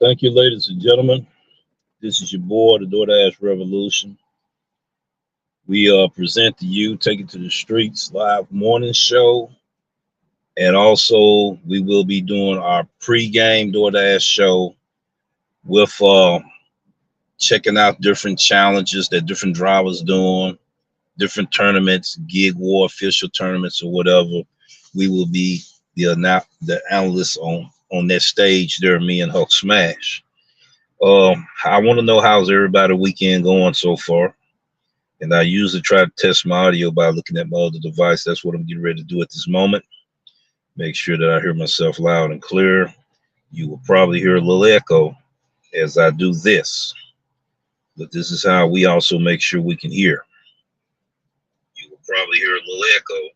Thank you, ladies and gentlemen. This is your boy, the Doordash Revolution. We present to you, Take It to the Streets live morning show. And also, we will be doing our pregame Doordash show with checking out different challenges that different drivers doing, different tournaments, gig war, official tournaments, or whatever. We will be the analysts on that stage there, me and Hulk Smash. I want to know how's everybody weekend going so far. And I usually try to test my audio by looking at my other device. That's what I'm getting ready to do at this moment. Make sure that I hear myself loud and clear. You will probably hear a little echo as I do this. But this is how we also make sure we can hear. You will probably hear a little echo.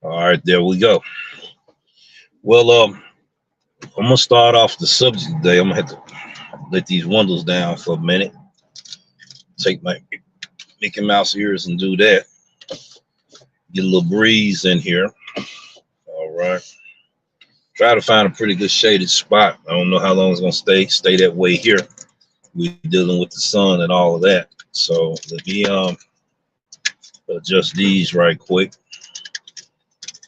All right, there we go. Well, I'm gonna start off the subject today. I'm gonna have to let these windows down for a minute. Take my Mickey Mouse ears and do that. Get a little breeze in here. All right. Try to find a pretty good shaded spot. I don't know how long it's gonna stay that way here. We're dealing with the sun and all of that. So let me adjust these right quick.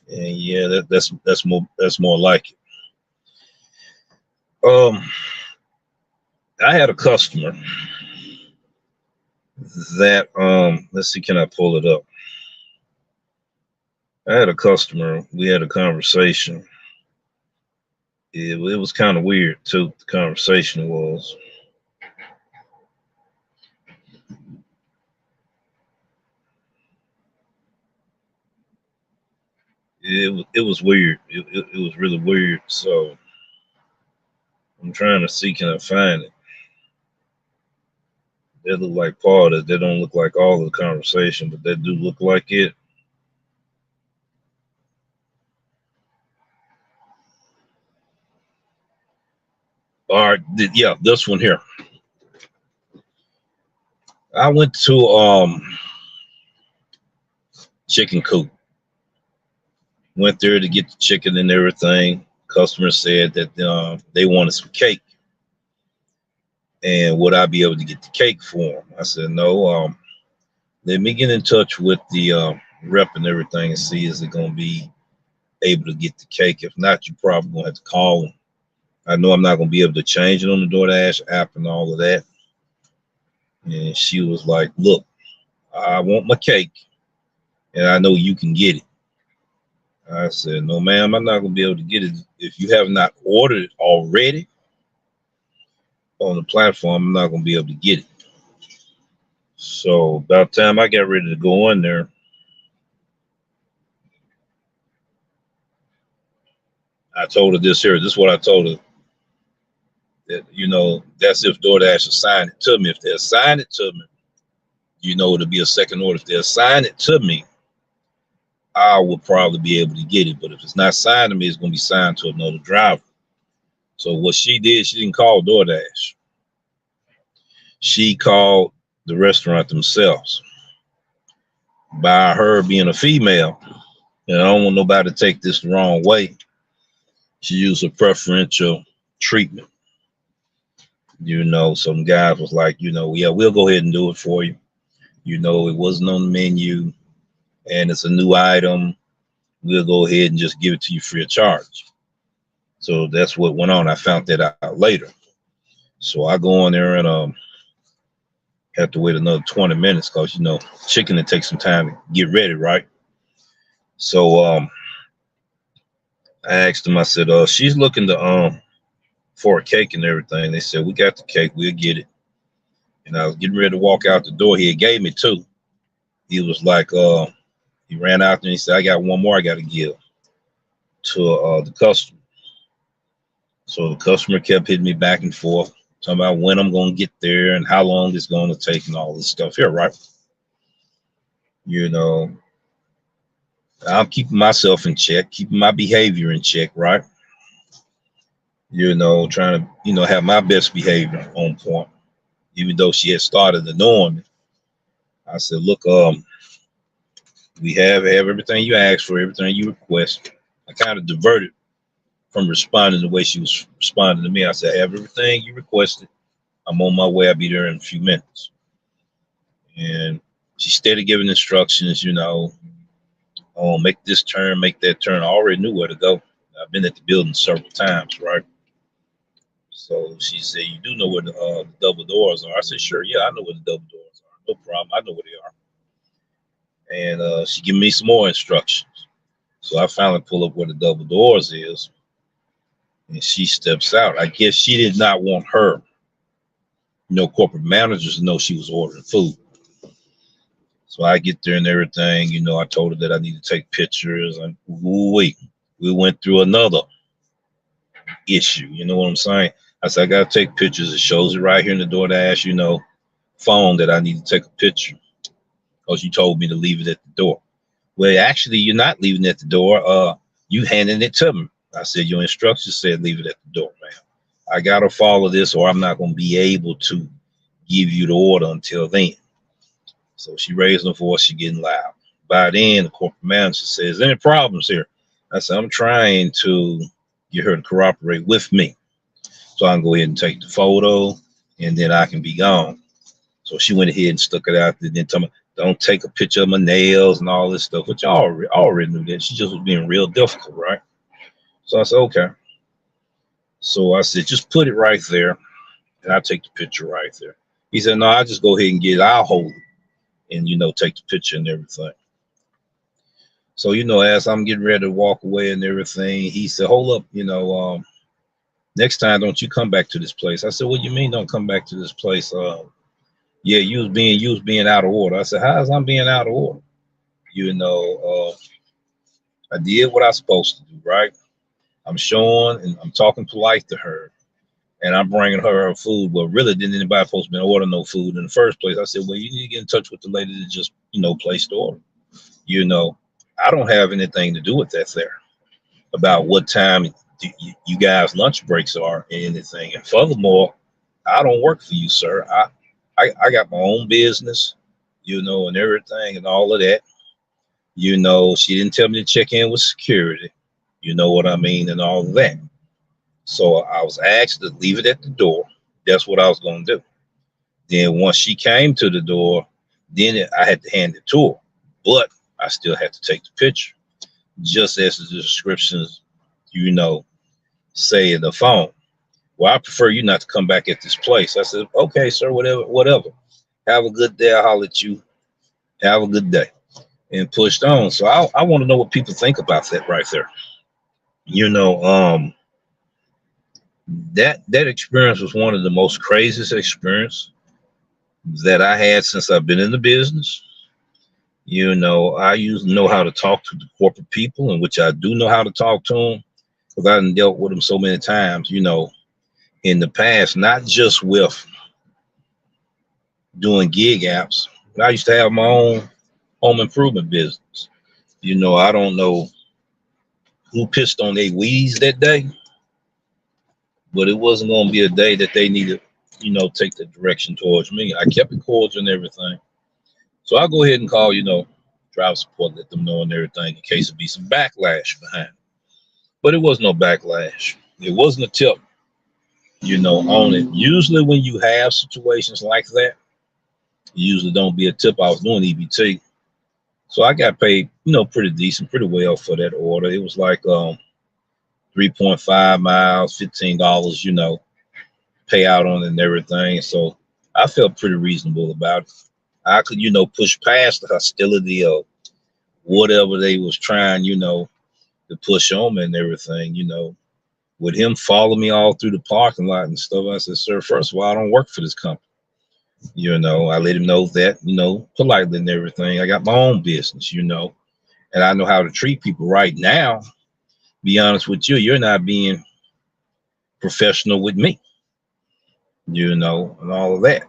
And yeah, that's more like it. I had a customer that let's see, can I pull it up? I had a customer, we had a conversation. It was kind of weird too. The conversation was. It was weird. It was really weird. So I'm trying to see, can I find it? That look like part of it. They don't look like all of the conversation, but that do look like it. All right, yeah, this one here. I went to chicken coop. Went there to get the chicken and everything. Customer said that they wanted some cake, and would I be able to get the cake for them? I said no. Let me get in touch with the rep and everything and see is it going to be able to get the cake. If not, you probably going to have to call them. I know I'm not going to be able to change it on the DoorDash app and all of that. And she was like, look, I want my cake and I know you can get it. I said, no, ma'am, I'm not going to be able to get it. If you have not ordered it already on the platform, I'm not going to be able to get it. So about time I got ready to go in there, I told her this here. This is what I told her. That, you know, that's if DoorDash assign it to me. If they assign it to me, you know, it'll be a second order. If they assign it to me, I will probably be able to get it. But if it's not signed to me, it's going to be signed to another driver. So what she did, she didn't call DoorDash. She called the restaurant themselves. By her being a female, and I don't want nobody to take this the wrong way, she used a preferential treatment. You know, some guys was like, you know, yeah, we'll go ahead and do it for you. You know, it wasn't on the menu and it's a new item. We'll go ahead and just give it to you free of charge. So that's what went on. I found that out later. So I go on there and have to wait another 20 minutes because, you know, chicken, it takes some time to get ready, right? So I asked them, I said, she's looking to for a cake and everything. They said, we got the cake, we'll get it. And I was getting ready to walk out the door. He had gave me two. He was like, he ran out there and he said, I got one more I got to give to the customer. So the customer kept hitting me back and forth, talking about when I'm going to get there and how long it's going to take and all this stuff here, right? You know, I'm keeping myself in check, keeping my behavior in check, right? You know, trying to, you know, have my best behavior on point. Even though she had started annoying me, I said, look, we have everything you asked for, everything you request. I kind of diverted from responding the way she was responding to me. I said, I have everything you requested. I'm on my way. I'll be there in a few minutes. And she started giving instructions, you know, oh, make this turn, make that turn. I already knew where to go. I've been at the building several times, right? So she said, you do know where the double doors are. I said, sure, yeah, I know where the double doors are. No problem. I know where they are. And she gave me some more instructions. So I finally pull up where the double doors is. And she steps out. I guess she did not want her, you know, corporate managers to know she was ordering food. So I get there and everything, you know, I told her that I need to take pictures and we went through another issue. You know what I'm saying? I said, I got to take pictures. It shows it right here in the DoorDash, you know, phone that I need to take a picture because you told me to leave it at the door. Well, actually, you're not leaving it at the door. You handing it to me. I said, your instructions said leave it at the door, man. I got to follow this or I'm not going to be able to give you the order until then. So she raised her voice, she getting loud. By then, the corporate manager says, any problems here? I said, I'm trying to get her to cooperate with me. So I can go ahead and take the photo and then I can be gone. So she went ahead and stuck it out there. Then told me, don't take a picture of my nails and all this stuff, which I already knew that. She just was being real difficult, right? So I said, okay. So I said, just put it right there and I'll take the picture right there. He said, no, I'll just go ahead and get it. I'll hold it and, you know, take the picture and everything. So, you know, as I'm getting ready to walk away and everything, he said, hold up, you know, next time, don't you come back to this place. I said, what do you mean don't come back to this place? Yeah, you was being out of order. I said, how's I'm being out of order? You know, I did what I was supposed to do, right? I'm showing and I'm talking polite to her. and I'm bringing her food. Well, really, didn't anybody supposed to be ordering no food in the first place? I said, well, you need to get in touch with the lady that just, placed the order. I don't have anything to do with that there about what time you guys lunch breaks are or anything. And furthermore, I don't work for you, sir. I got my own business, and everything and all of that. She didn't tell me to check in with security. You know what I mean? And all of that. So I was asked to leave it at the door. That's what I was going to do. Then once she came to the door, then I had to hand it to her. But I still had to take the picture, just as the descriptions, say in the phone. Well, I prefer you not to come back at this place. I said, okay, sir, whatever. Have a good day. I'll holler at you. Have a good day. And pushed on. So I want to know what people think about that right there. That experience was one of the most craziest experience that I had since I've been in the business. I usually know how to talk to the corporate people, in which I do know how to talk to them because I done dealt with them so many times, in the past, not just with doing gig apps. I used to have my own home improvement business. I don't know who pissed on their weeds that day, but it wasn't going to be a day that they needed, take the direction towards me. I kept it cordial and everything. So I'll go ahead and call, driver support, let them know and everything in case it be some backlash behind it. But it was no backlash. It wasn't a tip, on it. Usually when you have situations like that, you usually don't be a tip. I was doing EBT. So I got paid, pretty decent, pretty well for that order. It was like 3.5 miles, $15, payout on it and everything. So I felt pretty reasonable about it. I could, push past the hostility of whatever they was trying, to push on me and everything, with him follow me all through the parking lot and stuff. I said, sir, first of all, I don't work for this company. I let him know that, politely and everything. I got my own business, and I know how to treat people right now. Be honest with you, you're not being professional with me, and all of that.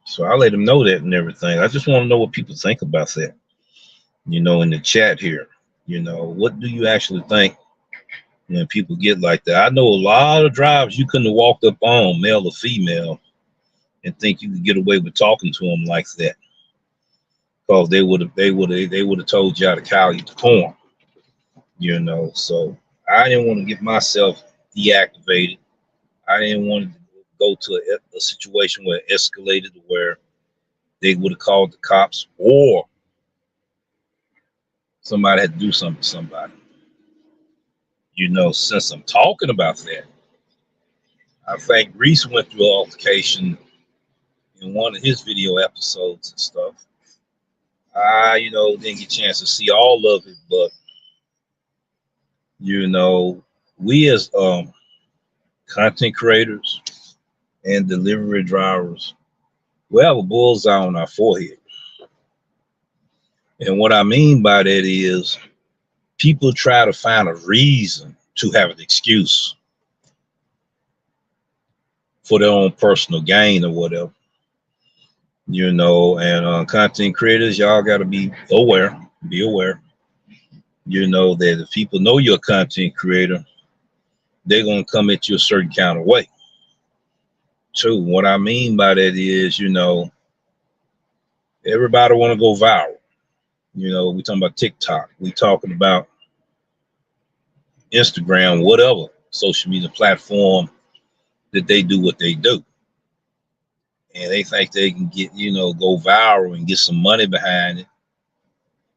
So I let him know that and everything. I just want to know what people think about that, in the chat here. What do you actually think when people get like that? I know a lot of drivers you couldn't have walked up on, male or female, and think you could get away with talking to them like that, because they would have told you how to cow you to corn. So I didn't want to get myself deactivated. I didn't want to go to a situation where it escalated, where they would have called the cops or somebody had to do something to somebody. Since I'm talking about that, I think Reese went through an altercation in one of his video episodes and stuff. I, didn't get a chance to see all of it, but we as content creators and delivery drivers, we have a bullseye on our forehead. And what I mean by that is people try to find a reason to have an excuse for their own personal gain or whatever. And content creators, y'all got to be aware, that if people know you're a content creator, they're going to come at you a certain kind of way. Too. What I mean by that is, everybody want to go viral. We talking about TikTok. We talking about Instagram, whatever social media platform that they do what they do. And they think they can get, go viral and get some money behind it,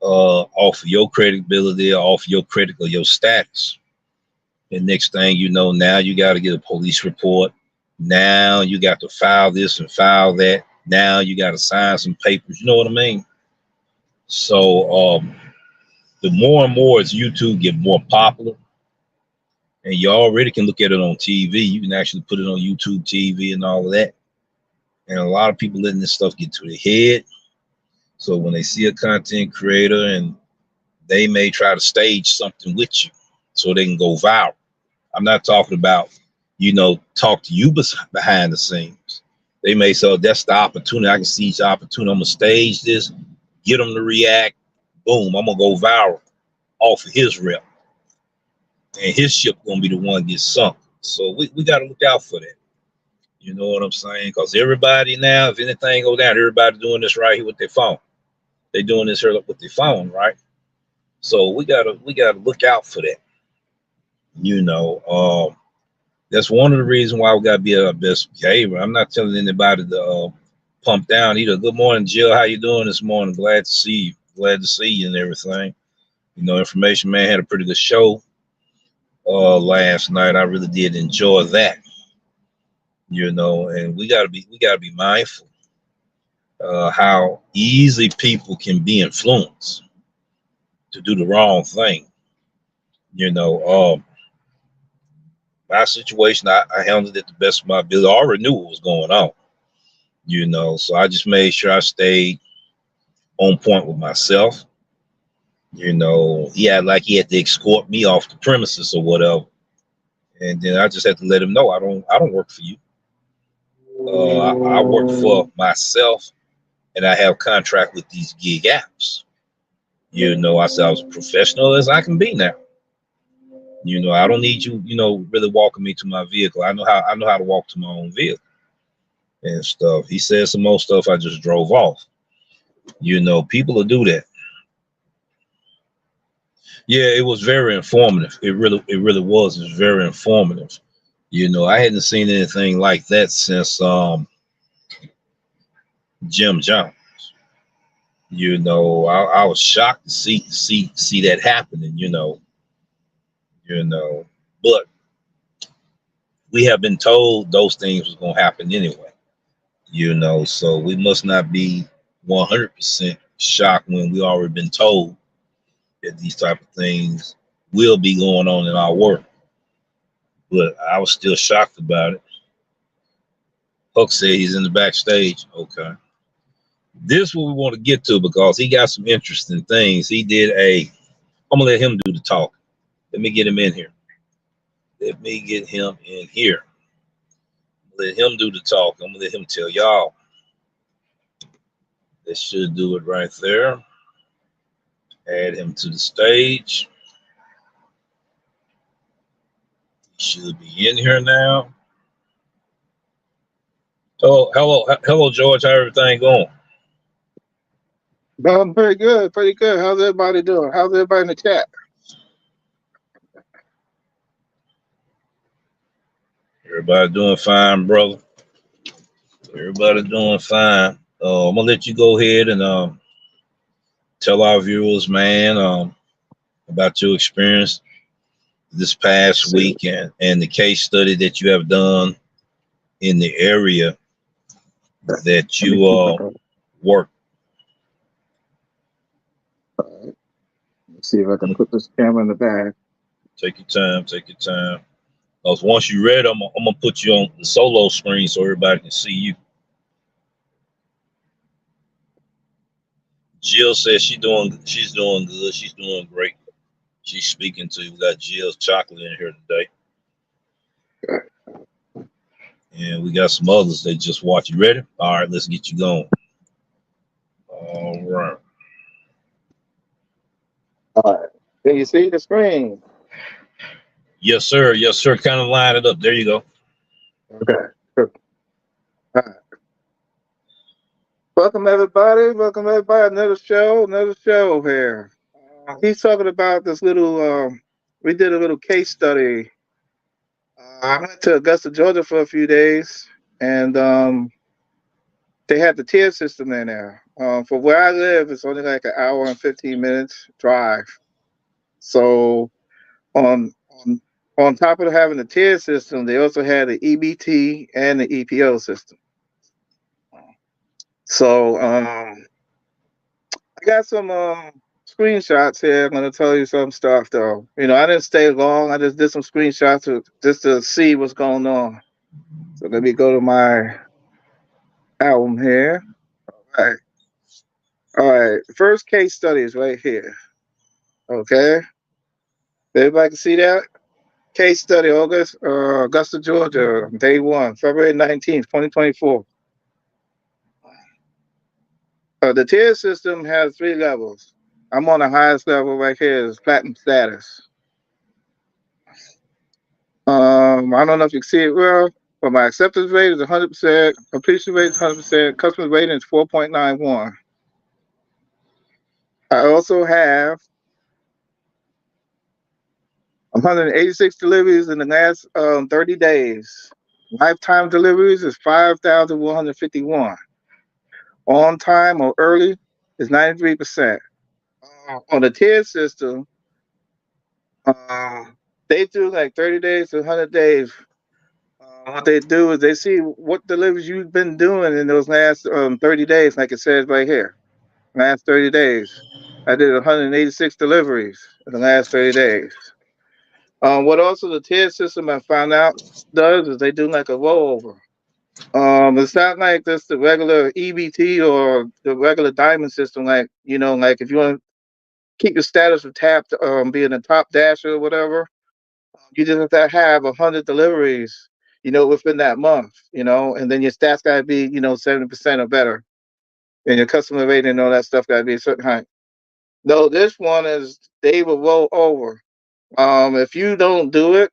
off of your credibility, off of your critical, your status. And next thing you know, now you got to get a police report. Now you got to file this and file that. Now you got to sign some papers. You know what I mean? So the more and more as YouTube get more popular, and you already can look at it on TV. You can actually put it on YouTube TV and all of that. And a lot of people letting this stuff get to their head. So when they see a content creator, and they may try to stage something with you so they can go viral. I'm not talking about talk to you behind the scenes. They may say, oh, that's the opportunity. I can see each opportunity. I'm gonna stage this, get them to react. Boom, I'm gonna go viral off of his rep, and his ship gonna be the one get sunk. So we got to look out for that. You know what I'm saying? Because everybody now, if anything go down, everybody doing this right here with their phone. They doing this here with their phone, right? So we gotta look out for that. You know, that's one of the reasons why we gotta be at our best behavior. I'm not telling anybody to pump down either. Good morning, Jill. How you doing this morning? Glad to see you. Glad to see you and everything. Information Man had a pretty good show last night. I really did enjoy that. And we gotta be mindful how easily people can be influenced to do the wrong thing. My situation, I handled it the best of my ability. I already knew what was going on. So I just made sure I stayed on point with myself. He had to escort me off the premises or whatever, and then I just had to let him know I don't work for you. I work for myself, and I have contract with these gig apps. I said I was professional as I can be now. I don't need you, really walking me to my vehicle. I know how to walk to my own vehicle and stuff. He said some more stuff. I just drove off. People will do that. Yeah, it was very informative. It really was. It was very informative. I hadn't seen anything like that since Jim Jones. I was shocked to see that happening. But we have been told those things was gonna happen anyway. So we must not be 100% shocked when we already been told that these type of things will be going on in our work. But I was still shocked about it. Huck said he's in the backstage. Okay. This is what we want to get to because he got some interesting things. I'm gonna let him do the talk. Let me get him in here. Let him do the talk. I'm gonna let him tell y'all. This should do it right there. Add him to the stage. He should be in here now. So hello, George. How everything going? I'm pretty good, pretty good. How's everybody doing? How's everybody in the chat? Everybody doing fine, brother. Everybody doing fine. I'm gonna let you go ahead and tell our viewers, man, about your experience this past week and the case study that you have done in the area that you work. Let's see if I can put this camera in the back. Take your time. Because once you're ready, I'm gonna put you on the solo screen so everybody can see you. Jill says she's doing good. She's doing great. She's speaking to you. We got Jill's chocolate in here today. And we got some others that just watch. You ready? All right, let's get you going. All right. All right. Can you see the screen? Yes, sir. Kind of line it up. There you go. Okay. All right. Welcome everybody. Another show here. He's talking about this little. We did a little case study. I went to Augusta, Georgia for a few days, and they had the tier system in there. For where I live, it's only like an hour and 15 minutes drive. So on top of having the tier system, they also had the EBT and the EPO system. So I got some screenshots here. I'm going to tell you some stuff, though. I didn't stay long. I just did some screenshots just to see what's going on. So let me go to my album here. All right. First case study is right here. Okay. Everybody can see that? Case study, Augusta, Georgia, day one, February 19th, 2024. The tier system has 3 levels. I'm on the highest level right here, is platinum status. I don't know if you can see it well, but my acceptance rate is 100%, completion rate is 100%, customer rating is 4.91. I also have 186 deliveries in the last 30 days. Lifetime deliveries is 5,151. On time or early is 93%. On the tier system, they do like 30 days to 100 days. What they do is they see what deliveries you've been doing in those last 30 days, like it says right here. Last 30 days. I did 186 deliveries in the last 30 days. What also the tier system I found out does is they do like a rollover. It's not like this the regular EBT or the regular diamond system. Like like if you want to keep your status of tapped, being a top dasher or whatever, you just have to have 100 deliveries, within that month, and then your stats gotta be, 70% or better, and your customer rating and all that stuff gotta be a certain height. No, this one is they will roll over. If you don't do it,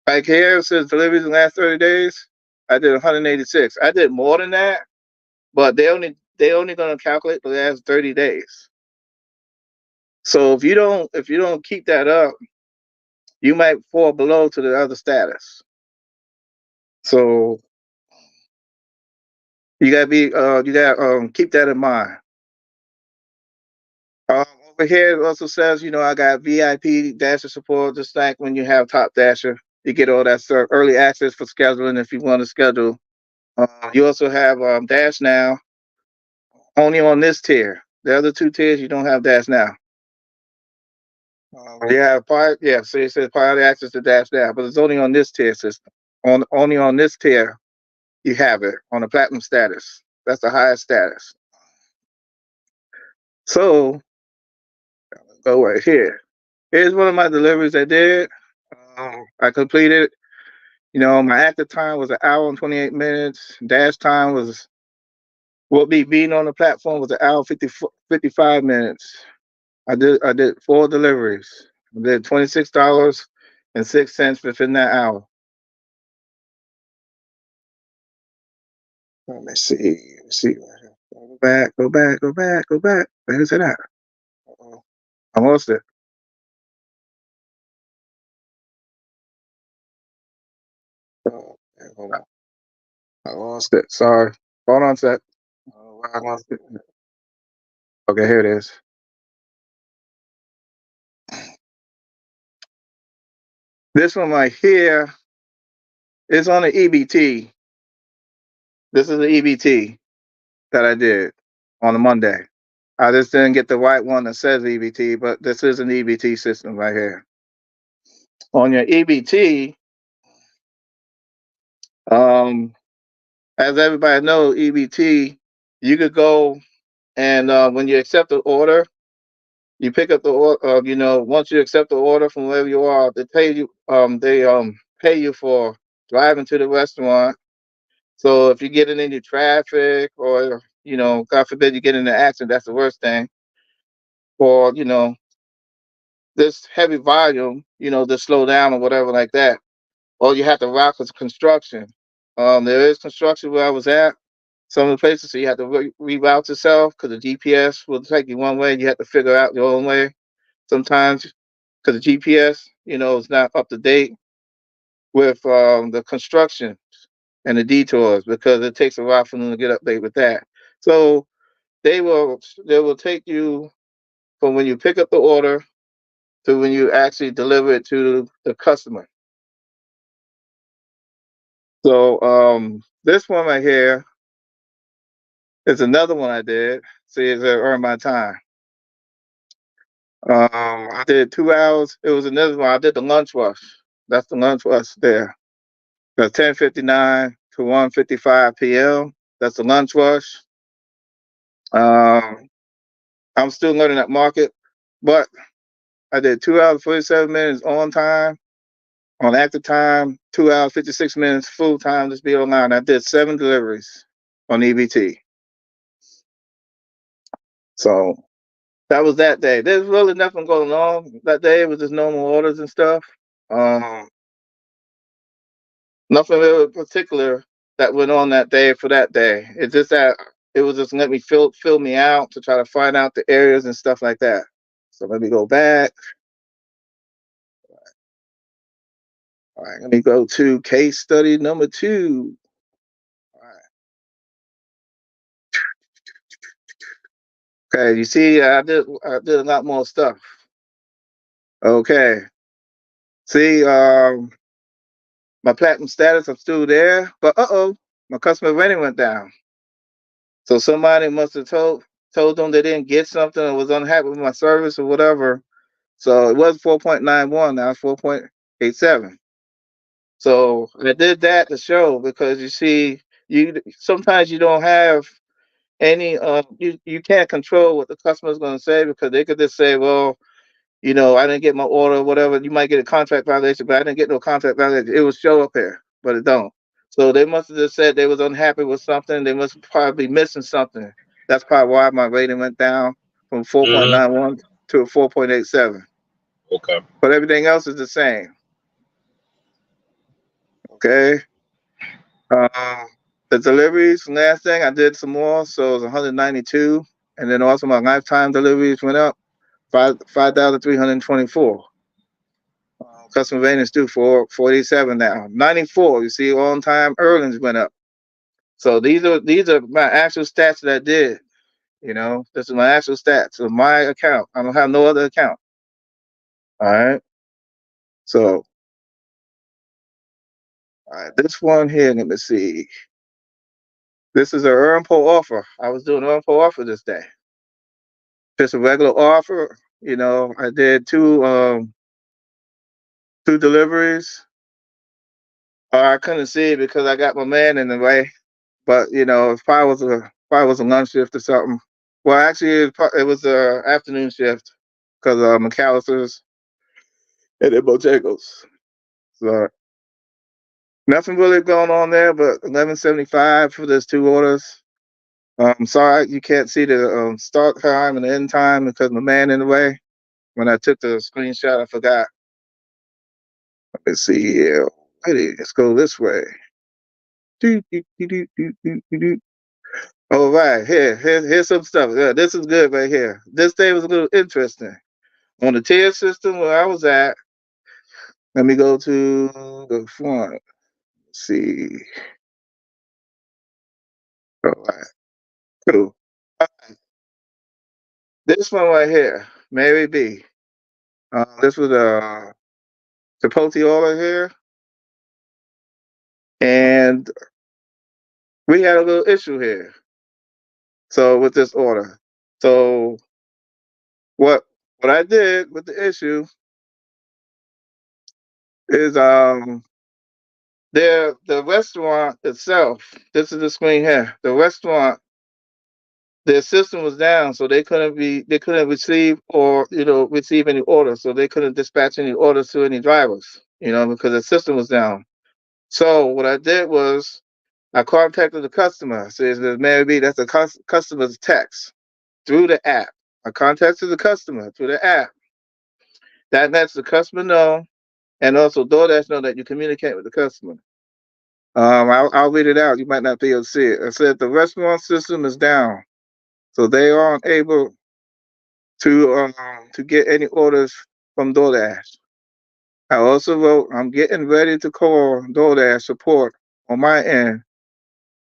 like here it says deliveries in the last 30 days, I did 186. I did more than that, but they only gonna calculate the last 30 days. So if you don't keep that up, you might fall below to the other status. So you gotta keep that in mind. Over here it also says, I got VIP Dasher support, just like when you have Top Dasher. You get all that stuff, early access for scheduling if you want to schedule. You also have Dash Now, only on this tier. The other 2 tiers you don't have Dash Now. You have so it says priority access to Dash Now, but it's only on this tier system. Only on this tier you have it on the platinum status. That's the highest status. So go right here. Here's one of my deliveries I did. I completed. My active time was 1 hour and 28 minutes. Dash time was what be being on the platform was 1 hour 55 minutes. I did 4 deliveries. I did $26.06 within that hour. Let me see. Let's see. Go back. Go back. Go back. Go back. Where's it at? Uh-oh. I lost it. Oh, hold on. I lost it. Sorry. Hold on a sec. I lost it. Okay, here it is. This one right here is on the EBT. This is the EBT that I did on a Monday. I just didn't get the right one that says EBT, but this is an EBT system right here. On your EBT, as everybody knows, EBT, you could go and when you accept the order, you pick up the order. Once you accept the order from wherever you are, they pay you. They pay you for driving to the restaurant. So if you get in any traffic or God forbid you get in an accident, that's the worst thing. Or this heavy volume, to slow down or whatever like that. Or you have to rock with construction. There is construction where I was at. Some of the places, so you have to reroute yourself because the GPS will take you one way. You have to figure out your own way sometimes because the GPS, is not up to date with the construction and the detours because it takes a while for them to get updated with that. So they will take you from when you pick up the order to when you actually deliver it to the customer. So this one right here is another one I did. See, it's earn my time. I did 2 hours. It was another one. I did the lunch rush. That's the lunch rush there. That's 10:59 to 1:55 p.m. That's the lunch rush. Um, I'm still learning that market, but I did 2 hours 47 minutes on time, on active time, 2 hours 56 minutes full time. Just be online. I did 7 deliveries on EBT. So that was that day. There's really nothing going on that day. It was just normal orders and stuff. Um, Nothing really particular that went on that day for that day. It's just that it was just let me fill me out to try to find out the areas and stuff like that. So let me go back. All right, let me go to case study number 2. All right. Okay, you see, I did a lot more stuff. Okay, see, my platinum status, I'm still there, but my customer rating went down. So somebody must have told them they didn't get something or was unhappy with my service or whatever. So it was 4.91, now it's 4.87. So I did that to show because you see, you sometimes you don't have any you can't control what the customer's going to say because they could just say, well, I didn't get my order, whatever. You might get a contract violation, but I didn't get no contract violation. It will show up here, but it don't. So they must have just said they was unhappy with something. They must probably be missing something. That's probably why my rating went down from Mm-hmm. 4.91 to a 4.87. Okay. But everything else is the same. Okay. Um, the deliveries, last thing I did some more, so it was 192, and then also my lifetime deliveries went up 5,324. Customer rating is due for 47 now. 94. You see, on time earnings went up. So these are my actual stats that I did. This is my actual stats of my account. I don't have no other account. All right. So, all right, this one here, let me see. This is an earn per offer. I was doing earn per offer this day. Just a regular offer. I did two deliveries. I couldn't see it because I got my man in the way. But if I was a lunch shift or something. Well, actually, it was a afternoon shift because McAllister's and at Bojangles. So nothing really going on there, but 11.75 for those 2 orders. Sorry you can't see the start time and the end time because my man in the way. When I took the screenshot, I forgot. Let me see here. Let's go this way. Do, do, do, do, do, do, do. All right, here's some stuff. Yeah, this is good right here. This day was a little interesting. On the tier system where I was at, let me go to the front. Let's see. All right, cool. All right. This one right here, Mary B. This was a Chipotle order here, and we had a little issue here. So with this order, so what I did with the issue is the restaurant itself. This is the screen here. The restaurant, their system was down, so they couldn't receive any orders, so they couldn't dispatch any orders to any drivers, because the system was down. So what I did was I contacted the customer. Says that maybe that's a customer's text through the app. I contacted the customer through the app. That lets the customer know, and also DoorDash know that you communicate with the customer. I'll read it out. You might not be able to see it. I said the restaurant system is down, so they aren't able to get any orders from DoorDash. I also wrote, I'm getting ready to call DoorDash support on my end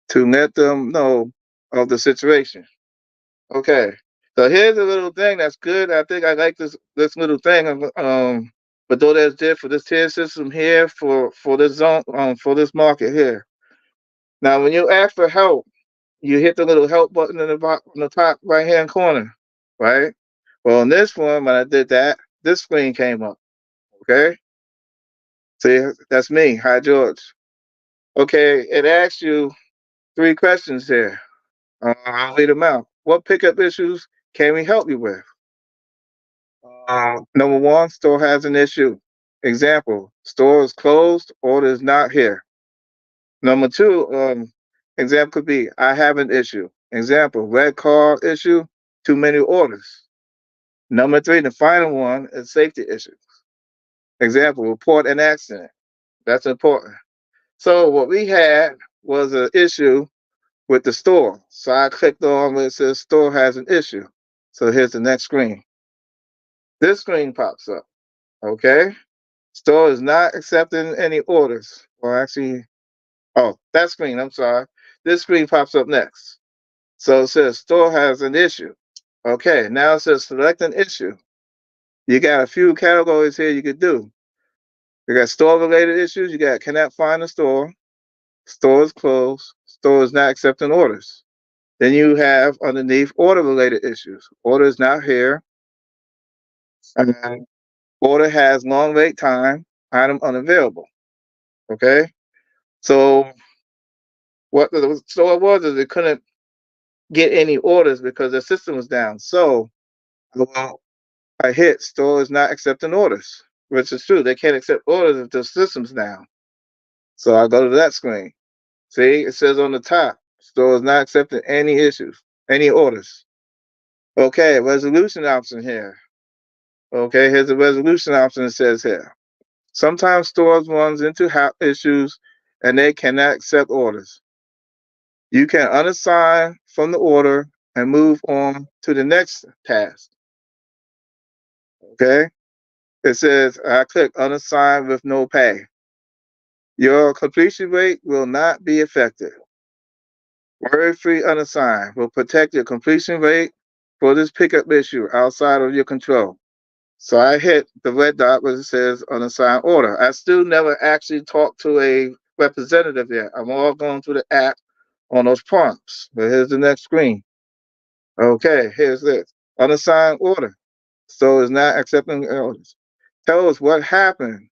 to let them know of the situation. Okay, so here's a little thing that's good. I think I like this little thing. But DoorDash did for this tier system here for this zone for this market here. Now, when you ask for help, you hit the little help button in the top right hand corner, right? Well, on this one, when I did that, this screen came up. Okay, see, that's me. Hi, George. Okay, it asks you 3 questions here. I'll read them out. What pickup issues can we help you with? Number one, store has an issue. Example, store is closed, order is not here. Number two, example could be, I have an issue. Example, red car issue, too many orders. Number three, the final one is safety issue. Example, report an accident. That's important. So what we had was an issue with the store. So I clicked on where it says store has an issue. So here's the next screen. This screen pops up. Okay. Store is not accepting any orders. Or actually, oh, that screen, I'm sorry. This screen pops up next. So it says store has an issue. Okay, now it says select an issue. You got a few categories here you could do. You got store related issues, you got cannot find the store, store is closed, store is not accepting orders. Then you have underneath order related issues. Order is not here, and order has long wait time, item unavailable. Okay, so what the store was is it couldn't get any orders because the system was down. So well, I hit store is not accepting orders, which is true. They can't accept orders if the system's down. So I go to that screen. See, it says on the top, store is not accepting any issues, any orders. Okay, resolution option here. Okay, here's the resolution option it says here. Sometimes stores runs into issues and they cannot accept orders. You can unassign from the order and move on to the next task. Okay, it says I click unassign with no pay. Your completion rate will not be affected. Worry-free unassigned will protect your completion rate for this pickup issue outside of your control. So I hit the red dot where it says unassigned order. I still never actually talked to a representative yet. I'm all going through the app on those prompts. But here's the next screen. Okay, here's this. Unassigned order. So it's not accepting orders. Tell us what happened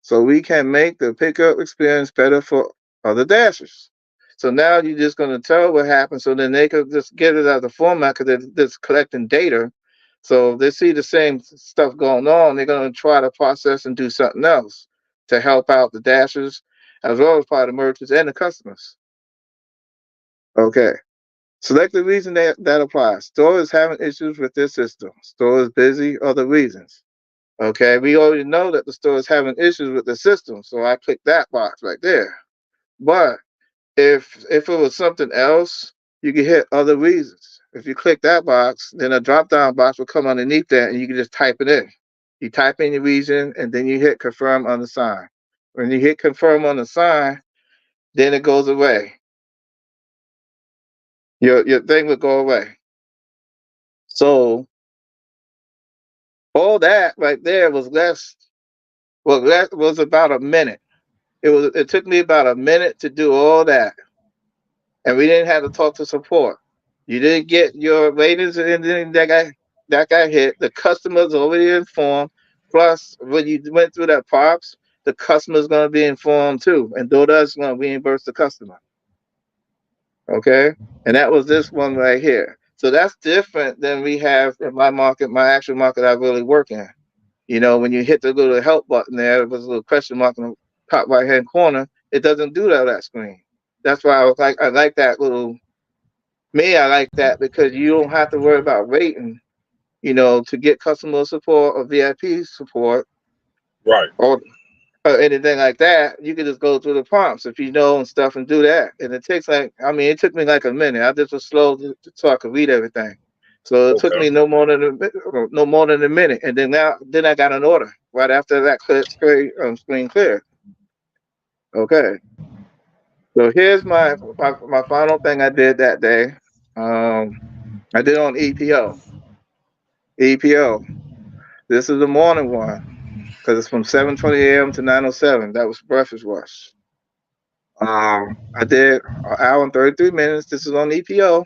so we can make the pickup experience better for other dashers. So now you're just going to tell what happened so then they could just get it out of the format because they're just collecting data. So if they see the same stuff going on, they're going to try to process and do something else to help out the dashers as well as part of the merchants and the customers. Okay. Select the reason that applies. Store is having issues with their system. Store is busy, other reasons. Okay, we already know that the store is having issues with the system, so I click that box right there. But if it was something else, you can hit other reasons. If you click that box, then a drop down box will come underneath that, and you can just type it in. You type in your reason, and then you hit confirm on the sign. When you hit confirm on the sign, then it goes away. Your thing will go away. So all that right there was less. Well, that was about a minute. It took me about a minute to do all that, and we didn't have to talk to support. You didn't get your ratings and anything that got hit. The customers already informed. Plus, when you went through that props, the customer's going to be informed too, and Doordash is going to reimburse the customer. Okay, and that was this one right here. So that's different than we have in my market, my actual market I really work in. You know, when you hit the little help button there, it was a little question mark in the top right hand corner. It doesn't do that on that screen. That's why I like that little. Me, I like that because you don't have to worry about waiting. You know, to get customer support or VIP support Right. or anything like that. You can just go through the prompts if you know and stuff and do that. And it takes it took me like a minute. I just was slow so I could read everything. So it took Okay. me no more than a minute, and then I got an order right after that screen cleared. Okay, so here's my final thing I did that day. Um, I did on EPO. EPO. This is the morning one because it's from 7:20 a.m. to 9:07. That was breakfast rush. I did an hour and 33 minutes. This is on EPO.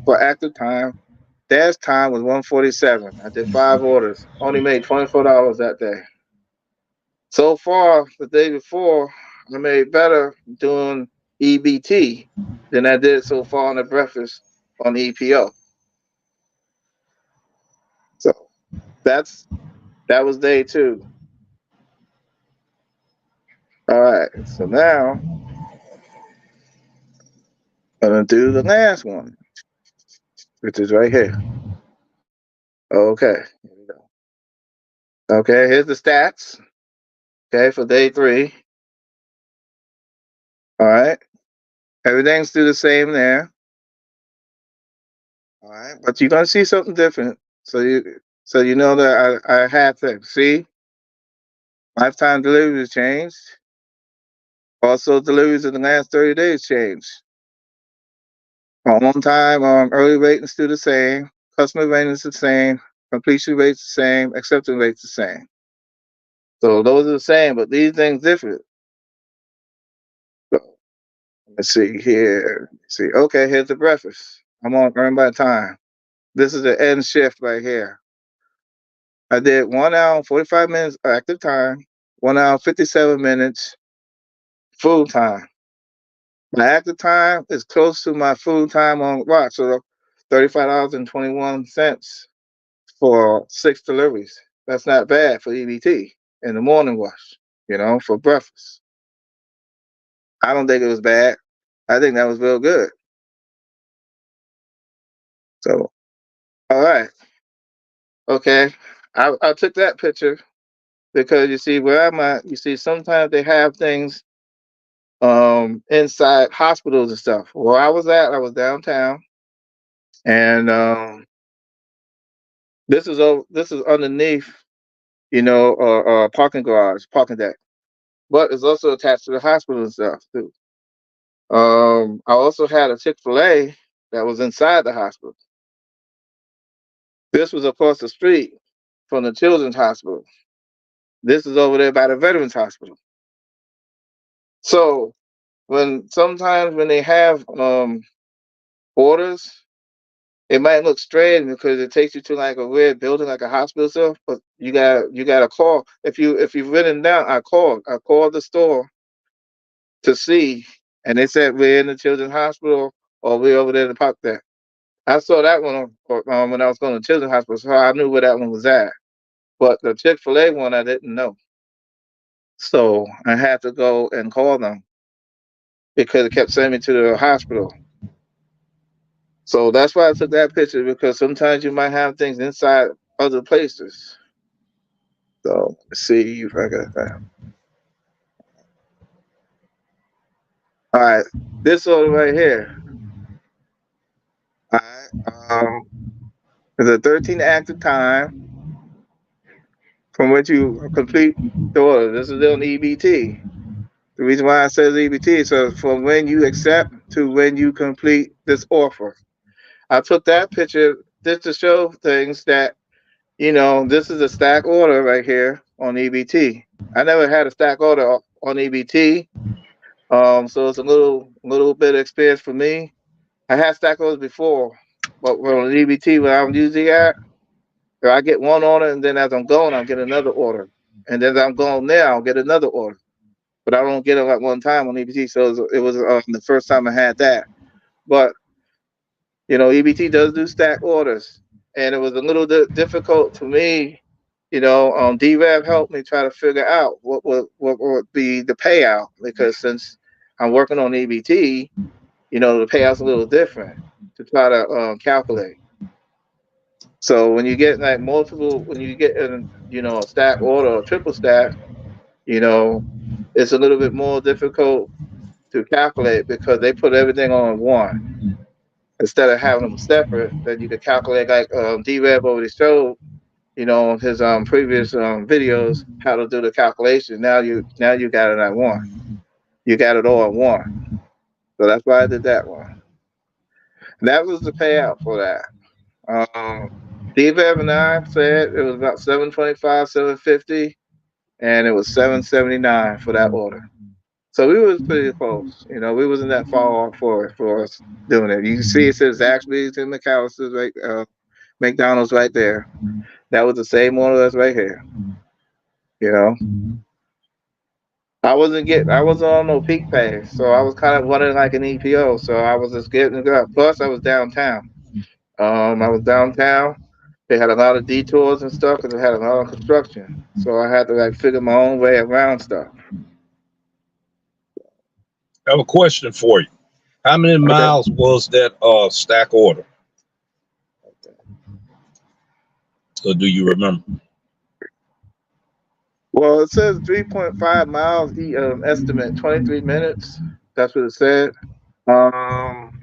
For active time. Dash time was 1:47. I did 5 orders. Only made $24 that day. So far, the day before, I made better doing EBT than I did so far on the breakfast on EPO. So That was day 2. All right, so now I'm gonna do the last one, which is right here. Okay, here we go. Okay, here's the stats. Okay, for day 3. All right, everything's still the same there. All right, but you're gonna see something different. So you know that I had things. See, lifetime deliveries changed. Also, deliveries in the last 30 days changed. On time, early rating is still the same. Customer rating is the same. Completion rate's the same. Acceptance rate's the same. So those are the same, but these things different. So let's see here. Let's see, okay, here's the breakfast. I'm on earn by time. This is the end shift right here. I did 1 hour and 45 minutes active time, 1 hour 57 minutes full time. My active time is close to my full time on watch, so $35.21 for 6 deliveries. That's not bad for EBT in the morning rush, for breakfast. I don't think it was bad. I think that was real good. So, all right. Okay. I took that picture because you see where I'm at, you see sometimes they have things inside hospitals and stuff. Where I was at, I was downtown, and this is underneath, parking garage, parking deck, but it's also attached to the hospital and stuff too. I also had a Chick-fil-A that was inside the hospital. This was across the street from the children's hospital. This is over there by the veterans hospital. So sometimes when they have orders, it might look strange because it takes you to like a weird building, like a hospital stuff. But you got to call. If you've written down, I called the store to see, and they said we're in the children's hospital or we're over there in the park there. I saw that one when I was going to children's hospital, so I knew where that one was at. But the Chick-fil-A one, I didn't know, so I had to go and call them because it kept sending me to the hospital. So that's why I took that picture, because sometimes you might have things inside other places. So let's see if I got that. All right, this order right here. All right, there's a 13 active time from which you complete the order. This is on EBT. The reason why I says EBT, so from when you accept to when you complete this offer. I took that picture just to show things that, this is a stack order right here on EBT. I never had a stack order on EBT, so it's a little bit of experience for me. I had stack orders before, but on EBT, where I'm usually at, I get one order, and then as I'm going, I'll get another order, and then as I'm going there, I'll get another order. But I don't get them at one time on EBT, so it was the first time I had that. But EBT does do stack orders, and it was a little difficult for me. DRAV helped me try to figure out what would be the payout, because since I'm working on EBT, the payout's a little different to try to calculate. So when you get like when you get a stack order or triple stack, it's a little bit more difficult to calculate because they put everything on one instead of having them separate. Then you could calculate like D-Rev already showed, on his previous videos how to do the calculation. Now you got it at one. You got it all at one. So that's why I did that one. And that was the payout for that. D-Rev and I said it was about 725, 750, and it was 779 for that order. So we was pretty close. We wasn't that far off for us doing it. You can see it says Zaxby's and McAllister's right, McDonald's right there. That was the same order that's right here. You know, I wasn't on no peak pay, so I was kind of running like an EPO. So I was just getting it up. Plus, I was downtown. I was downtown. They had a lot of detours and stuff because they had a lot of construction. So I had to like figure my own way around stuff. I have a question for you. How many Okay. miles was that stack order? So do you remember? Well, it says 3.5 miles, estimate 23 minutes. That's what it said. Um,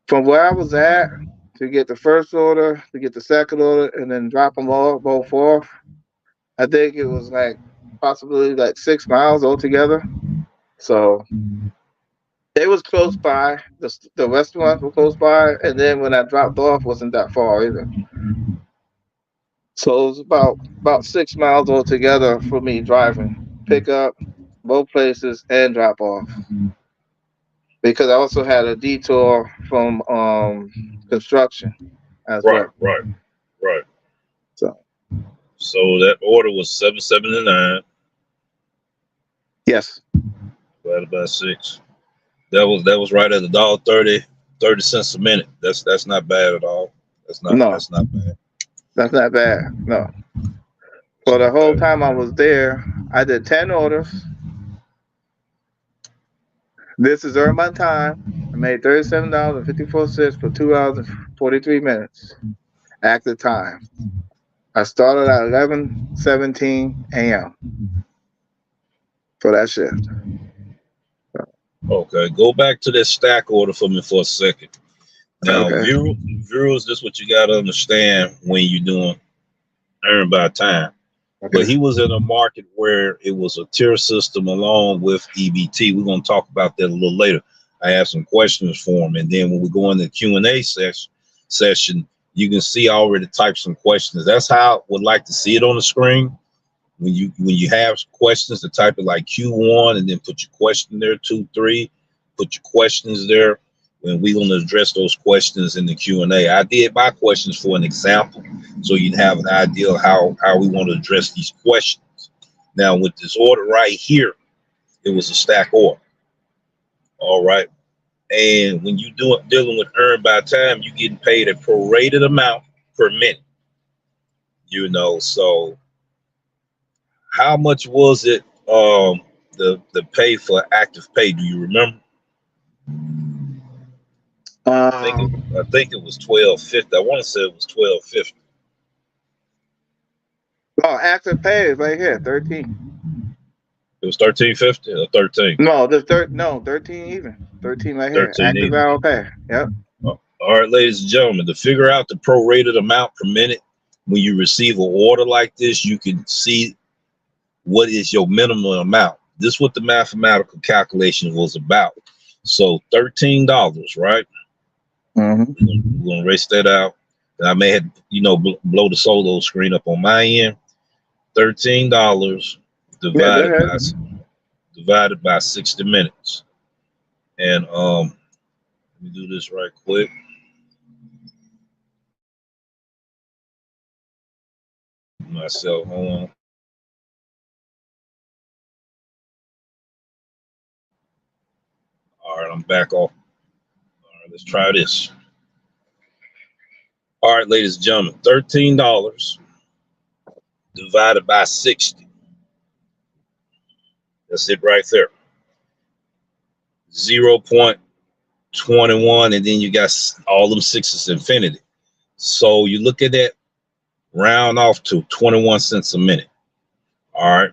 from where I was at to get the first order, to get the second order, and then drop them all both off, I think it was like possibly like 6 miles altogether. So it was close by. The restaurants were close by, and then when I dropped off, wasn't that far either. So it was about 6 miles altogether for me driving, pick up both places and drop off. Because I also had a detour from construction as Right, well. right, right. So So that order was $7.79 yes, divided by 6. That was right at $1.30 a minute. That's not bad at all. no, That's not bad. that's not bad. No, It's for the not whole bad. time I was there, I did 10 orders. This is during my time. I made $37.54 for 2 hours and 43 minutes active time. I started at 11:17 a.m. for that shift. Okay, go back to that stack order for me for a second. Now, Okay. viewers, this is what you got to understand when you're doing earn by time. But Okay. he was in a market where it was a tier system along with EBT. We're going to talk about that a little later. I have some questions for him, and then when we go in the Q&A session, you can see I already typed some questions. That's how I would like to see it on the screen. When you have questions, to type it like Q1 and then put your question there, 2, 3, put your questions there. And we're going to address those questions in the Q&A. I did my questions for an example, so you'd have an idea of how we want to address these questions. Now, with this order right here, it was a stack order. All right. And when you dealing with earned by time, you're getting paid a prorated amount per minute. So how much was it? The pay for active pay. Do you remember? I think it was 12.50. I want to say it was 12.50. Oh, active pay is right here, 13. It was 13.50 or 13. No, 13 even. 13 right here. 13 Active even. hour pay. Yep. All right, ladies and gentlemen, to figure out the prorated amount per minute when you receive an order like this, you can see what is your minimum amount. This is what the mathematical calculation was about. So $13, right? Mm-hmm. We're gonna erase that out. And I may have, blow the solo screen up on my end. $13 Yeah, go divided ahead. by 60 minutes. And let me do this right quick. Myself, hold on. All right, I'm back off. All right, let's try this. All right, ladies and gentlemen, $13 divided by 60. That's it right there. 0.21, and then you got all them sixes infinity. So you look at that, round off to 21 cents a minute. All right.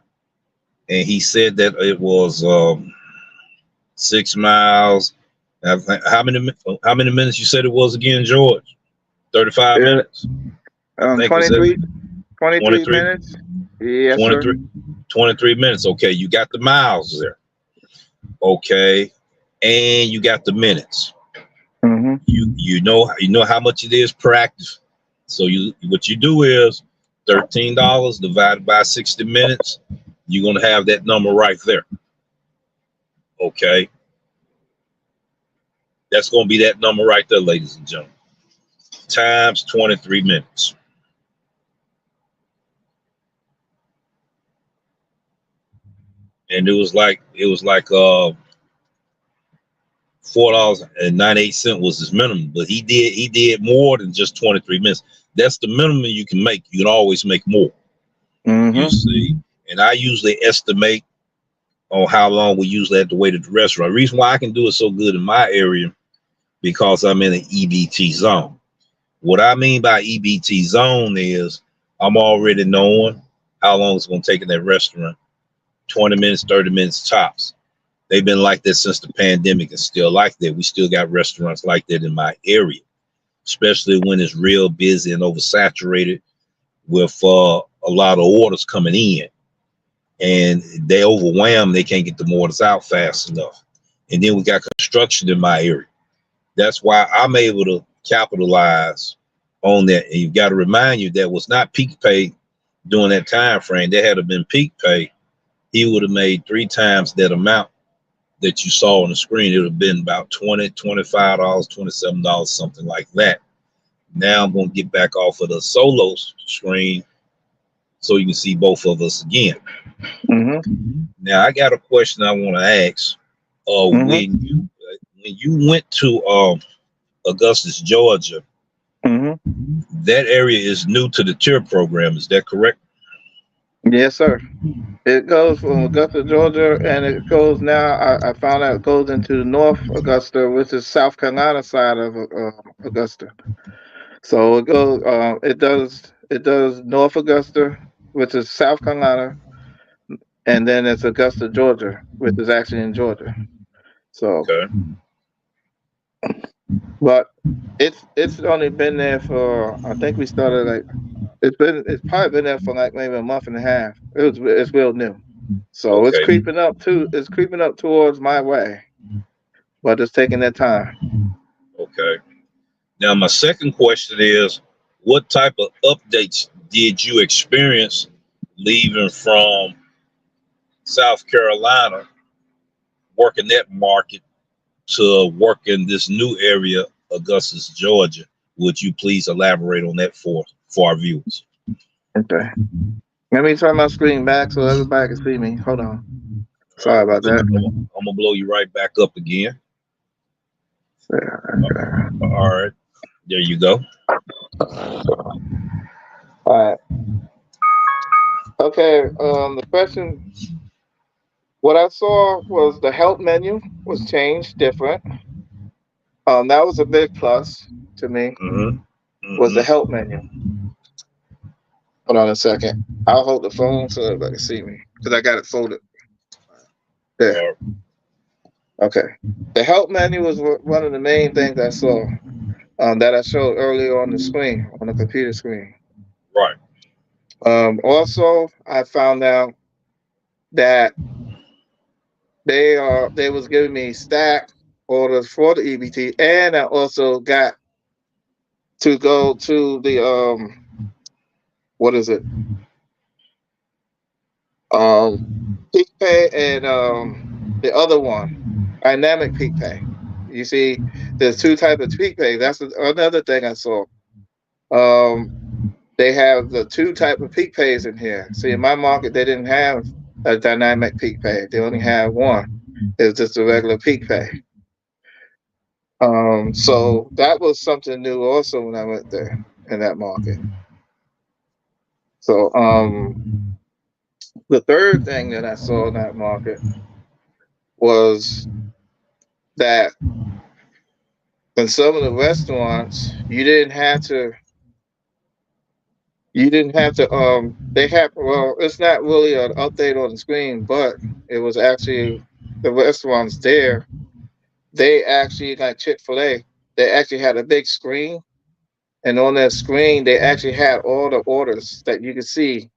And he said that it was 6 miles. How many minutes you said it was again, George? 35 Yeah. minutes. I think it's 23 23, minutes. Yes, sir. 23 minutes. Okay, you got the miles there. Okay, and you got the minutes. Mm-hmm. You know how much it is per active. So what you do is $13 divided by 60 minutes. You're gonna have that number right there. Okay, that's gonna be that number right there, ladies and gentlemen. Times 23 minutes. And it was like $4.98 was his minimum, but he did more than just 23 minutes. That's the minimum you can make. You can always make more. You see, and I usually estimate on how long we usually have to wait at the restaurant. The reason why I can do it so good in my area because I'm in an EBT zone. What I mean by EBT zone is I'm already knowing how long it's going to take in that restaurant. 20 minutes, 30 minutes tops. They've been like that since the pandemic and still like that. We still got restaurants like that in my area, especially when it's real busy and oversaturated with a lot of orders coming in. And they overwhelmed. They can't get the orders out fast enough. And then we got construction in my area. That's why I'm able to capitalize on that. And you've got to remind you that was not peak pay during that time frame. That had been peak pay, he would have made 3 times that amount that you saw on the screen. It would have been about $20, $25, $27, something like that. Now I'm going to get back off of the solo screen so you can see both of us again. Now I got a question I want to ask. When you went to Augustus, Georgia, that area is new to the tier program. Is that correct? Yes, sir. It goes from Augusta, Georgia, and it goes now. I found out it goes into the North Augusta, which is South Carolina side of Augusta. So it goes. It does North Augusta, which is South Carolina, and then it's Augusta, Georgia, which is actually in Georgia. So, okay. But it's only been there for, I think we started like, it's probably been there for like maybe a month and a half. It's real new. So it's creeping up towards my way, but it's taking that time. Okay. Now my second question is, what type of updates did you experience leaving from South Carolina, working that market, to work in this new area, Augustus, Georgia? Would you please elaborate on that for our viewers? Okay. Let me turn my screen back so everybody can see me. Hold on. Sorry about that. I'm gonna blow you right back up again. Okay. All right. There you go. All right. Okay. The question, what I saw was the help menu was changed, different. That was a big plus to me. Was the help menu. Hold on a second. I'll hold the phone so everybody can see me because I got it folded. There. Okay. The help menu was one of the main things I saw that I showed earlier on the screen, on the computer screen. Right. Also, I found out that they was giving me stack orders for the EBT, and I also got to go to the what is it? Peak pay and the other one, dynamic peak pay. You see, there's 2 types of peak pay. That's another thing I saw. They have the 2 types of peak pays in here. See, in my market, they didn't have a dynamic peak pay. They only have one. It's just a regular peak pay. So that was something new also when I went there in that market. So the third thing that I saw in that market was that in some of the restaurants, you didn't have to they have, well, it's not really an update on the screen, but it was actually the restaurants there, they actually, like Chick-fil-A, they actually had a big screen, and on that screen they actually had all the orders that you could see.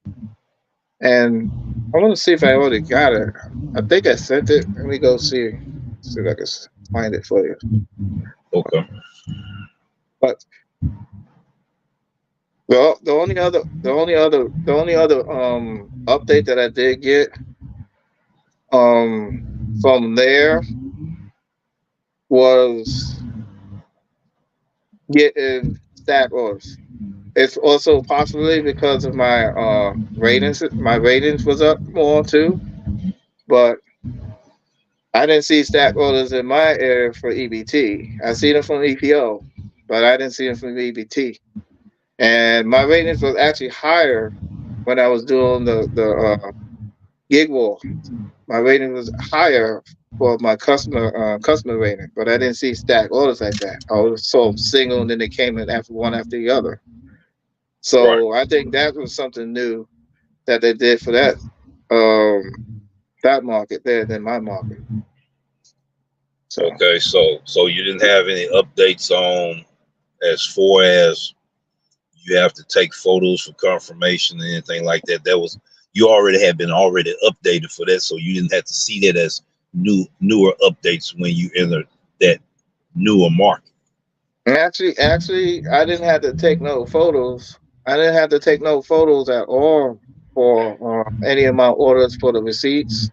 And I want to see if I already got it. I think I sent it. Let me go see if I can find it for you. Okay. But the only other update that I did get from there was getting stack orders. It's also possibly because of my ratings. My ratings was up more too, but I didn't see stack orders in my area for EBT. I see them from EPO, but I didn't see them from EBT. And my ratings was actually higher when I was doing the gig war. My rating was higher for my customer rating, but I didn't see stack orders like that. I was saw them single, and then they came in after one after the other. Right. So I think that was something new that they did for um that market there than my market. So Okay. So you didn't have any updates on as far as you have to take photos for confirmation and anything like that. That was you already had been already updated for that, so you didn't have to see that as newer updates when you enter that newer market. actually, I didn't have to take no photos. I didn't have to take no photos at all for any of my orders for the receipts.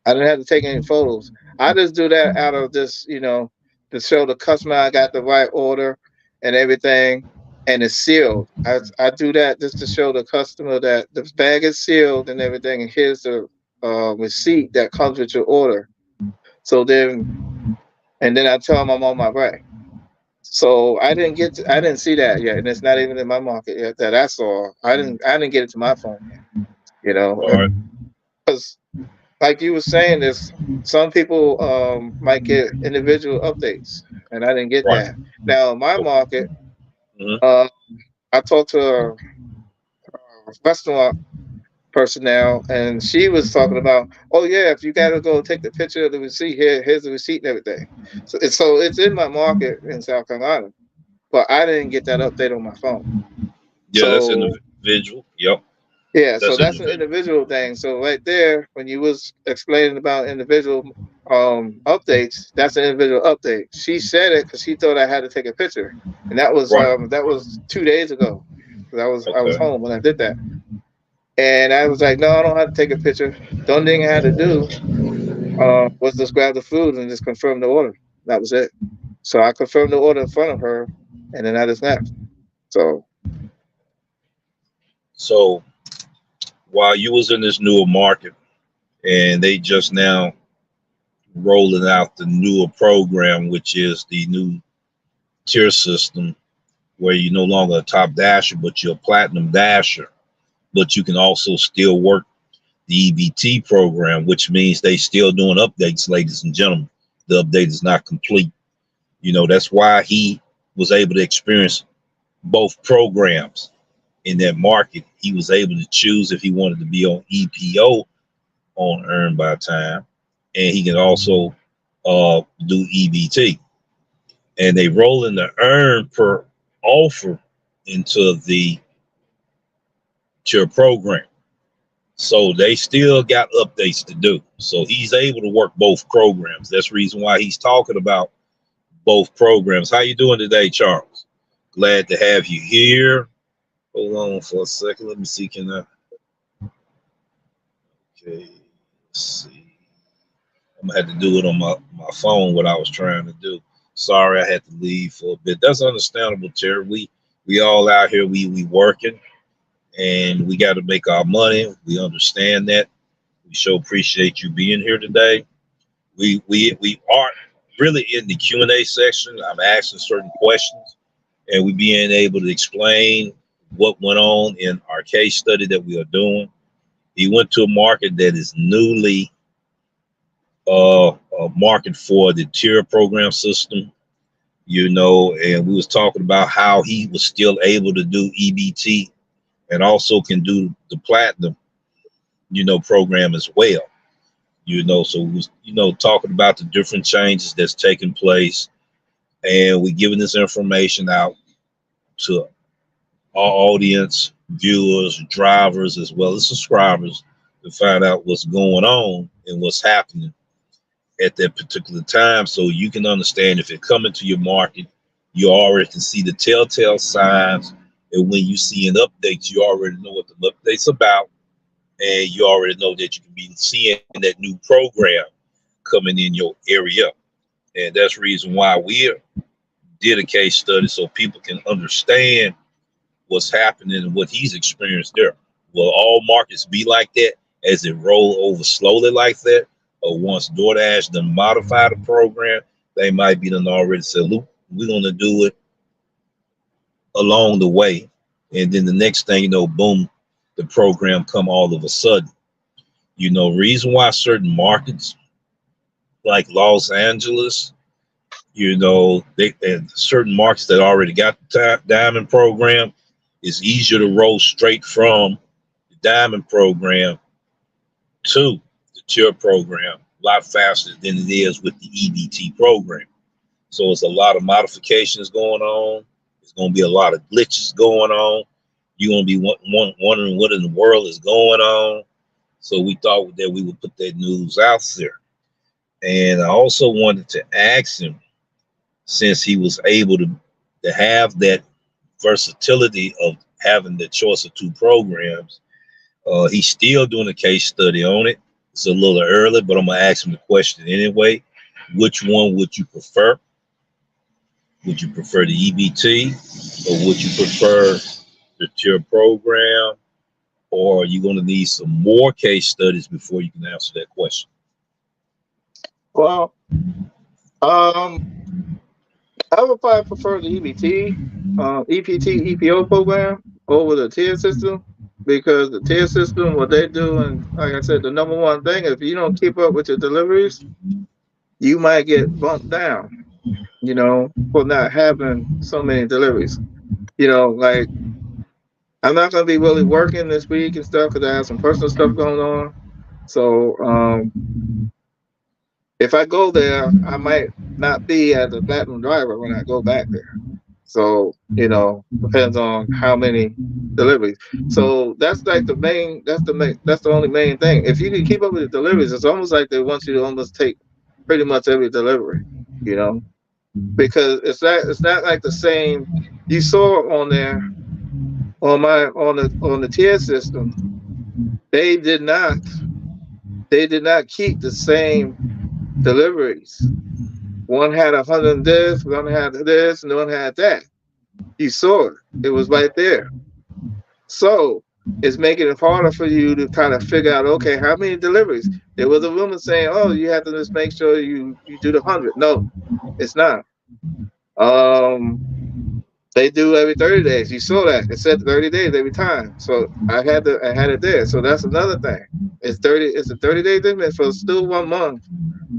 I didn't have to take any photos. I just do that out of just, to show the customer I got the right order and everything, and it's sealed. I do that just to show the customer that the bag is sealed and everything, and here's the receipt that comes with your order. So then, and then I tell them I'm on my way. So I didn't see that yet, and it's not even in my market yet that I saw. I didn't get it to my phone yet. You know, All right. because like you were saying, there's some people might get individual updates, and I didn't get Right. that. Now, in my market, Mm-hmm. uh, I talked to a restaurant personnel, and she was talking about, oh yeah, if you gotta go take the picture of the receipt, here's the receipt and everything. So it's in my market in South Carolina, but I didn't get that update on my phone. Yeah, that's So individual. Yep, yeah, so that's that's an individual. individual thing. So right there, when you was explaining about individual updates, that's an individual update. She said it because she thought I had to take a picture, and Right. that was 2 days ago. 'Cause I was Okay. home when I did that, and I was like, no, I don't have to take a picture. The only thing I had to do was just grab the food and just confirm the order. That was it. So I confirmed the order in front of her, and then I just left. So So while you was in this newer market and they just now rolling out the newer program, which is the new tier system, where you're no longer a top dasher, but you're a platinum dasher, but you can also still work the EBT program, which means they still doing updates, ladies and gentlemen. The update is not complete. That's why he was able to experience both programs in that market. He was able to choose if he wanted to be on EPO on earn by time, and he can also do EBT. And they roll in the earn per offer into the tier program. So they still got updates to do. So he's able to work both programs. That's the reason why he's talking about both programs. How you doing today, Charles? Glad to have you here. Hold on for a second. Let me see. Can I? Okay. Let's see. I'm gonna have to do it on my phone. What I was trying to do. Sorry, I had to leave for a bit. That's understandable, Terry. We all out here. We working, and we got to make our money. We understand that. We sure appreciate you being here today. We are really in the Q&A section. I'm asking certain questions, and we being able to explain what went on in our case study that we are doing. He went to a market that is newly a market for the tier program system, and we was talking about how he was still able to do EBT and also can do the platinum, program as well. So we was, talking about the different changes that's taking place, and we giving this information out to our audience, viewers, drivers, as well as subscribers to find out what's going on and what's happening at that particular time, so you can understand if it come into your market, you already can see the telltale signs, and when you see an update, you already know what the update's about, and you already know that you can be seeing that new program coming in your area. And that's the reason why we did a case study, so people can understand what's happening and what he's experienced there. Will all markets be like that as it roll over slowly like that, or once Doordash done modify the program, they might be done already said, look, we're gonna do it along the way. And then the next thing you know, boom, the program come all of a sudden. You know, reason why certain markets like Los Angeles, you know, they and certain markets that already got the diamond program, it's easier to roll straight from the diamond program to the tier program a lot faster than it is with the EBT program. So it's a lot of modifications going on. It's going to be a lot of glitches going on. You're going to be wondering what in the world is going on. So we thought that we would put that news out there. And I also wanted to ask him, since he was able to have that versatility of having the choice of two programs, he's still doing a case study on it. It's a little early, but I'm going to ask him the question anyway. Which one would you prefer? Would you prefer the EBT, or would you prefer the tier program? Or are you going to need some more case studies before you can answer that question? Well, I would probably prefer the EBT, EPT, EPO program over the tier system, because the tier system, what they do, and like I said, the number one thing, if you don't keep up with your deliveries, you might get bumped down, for not having so many deliveries. Like, I'm not going to be really working this week and stuff because I have some personal stuff going on. So if I go there, I might not be as a platinum driver when I go back there. So, depends on how many deliveries. So that's like that's the only main thing. If you can keep up with the deliveries, it's almost like they want you to almost take pretty much every delivery, because it's not like the same. You saw on there on the tier system, they did not keep the same deliveries. One had 100 this, one had this, and one had that. You saw it. It was right there. So it's making it harder for you to kind of figure out, okay, how many deliveries? There was a woman saying, oh, you have to just make sure you do the 100. No, it's not. They do every 30 days. You saw that. It said 30 days every time. So I had it there. So that's another thing. It's a 30-day limit for still 1 month.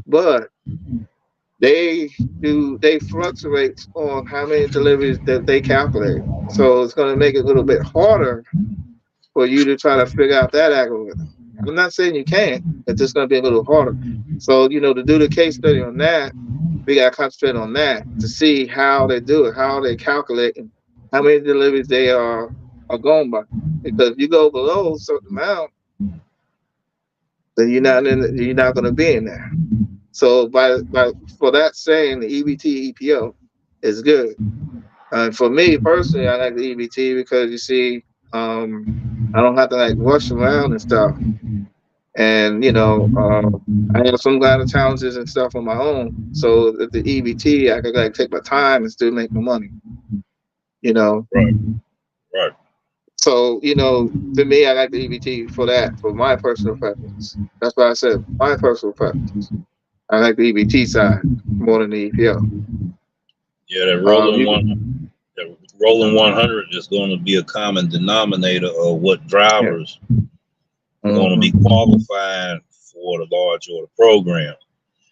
But they fluctuate on how many deliveries that they calculate. So it's going to make it a little bit harder for you to try to figure out that algorithm. I'm not saying you can't. It's just going to be a little harder. So, to do the case study on that, we got to concentrate on that to see how they do it, how they calculate, and how many deliveries they are going by. Because if you go below a certain amount, then you're not going to be in there. So for that saying, the EBT EPO is good. And for me personally, I like the EBT because you see, I don't have to like rush around and stuff. And I have some kind of challenges and stuff on my own. So at the EBT, I could like take my time and still make my money. Right. So to me, I like the EBT for that, for my personal preference. That's why I said my personal preference. I like the EBT side more than the EPO. Yeah, that rolling 100 is going to be a common denominator of what drivers are going to be qualifying for the large order program.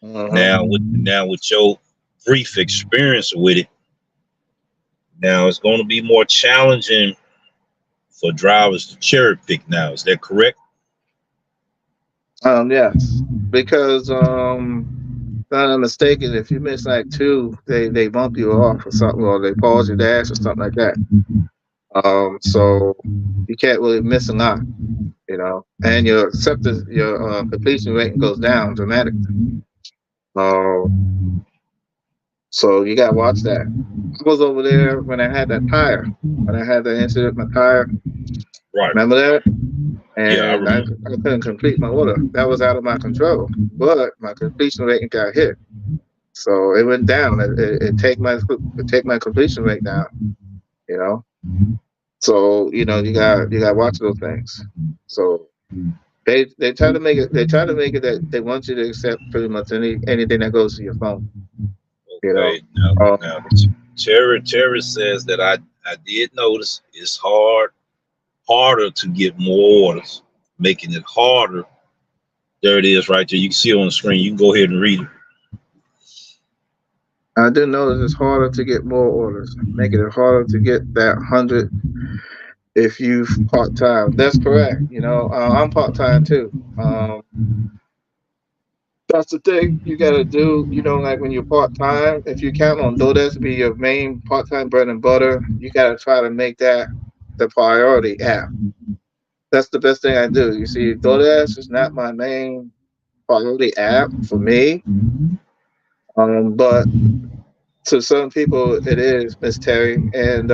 Now with your brief experience with it, now it's going to be more challenging for drivers to cherry pick now. Is that correct? Yes, because if I'm not mistaken, if you miss like 2, they bump you off or something, or they pause your dash or something like that. So you can't really miss a lot, and your completion rate goes down dramatically. So you gotta watch that. I was over there when I had that tire, when I had the incident with my tire. Right. Remember that? And Yeah, I couldn't complete my order. That was out of my control. But my completion rate got hit, so it went down. It take my completion rate down. So you got to watch those things. So They try to make it that they want you to accept pretty much anything that goes to your phone. You know. Okay, now Terry says that I did notice it's harder to get more orders, making it harder. There it is right there. You can see it on the screen. You can go ahead and read it. I do notice it's harder to get more orders, making it harder to get that 100 if you part time. That's correct. You know, I'm part time too. That's the thing you got to do. You know, like when you're part time, if you count on Doordash to be your main part time bread and butter, you got to try to make that the priority app. That's the best thing I do. You see, Doordash is not my main priority app for me, but to some people it is, Miss Terry. And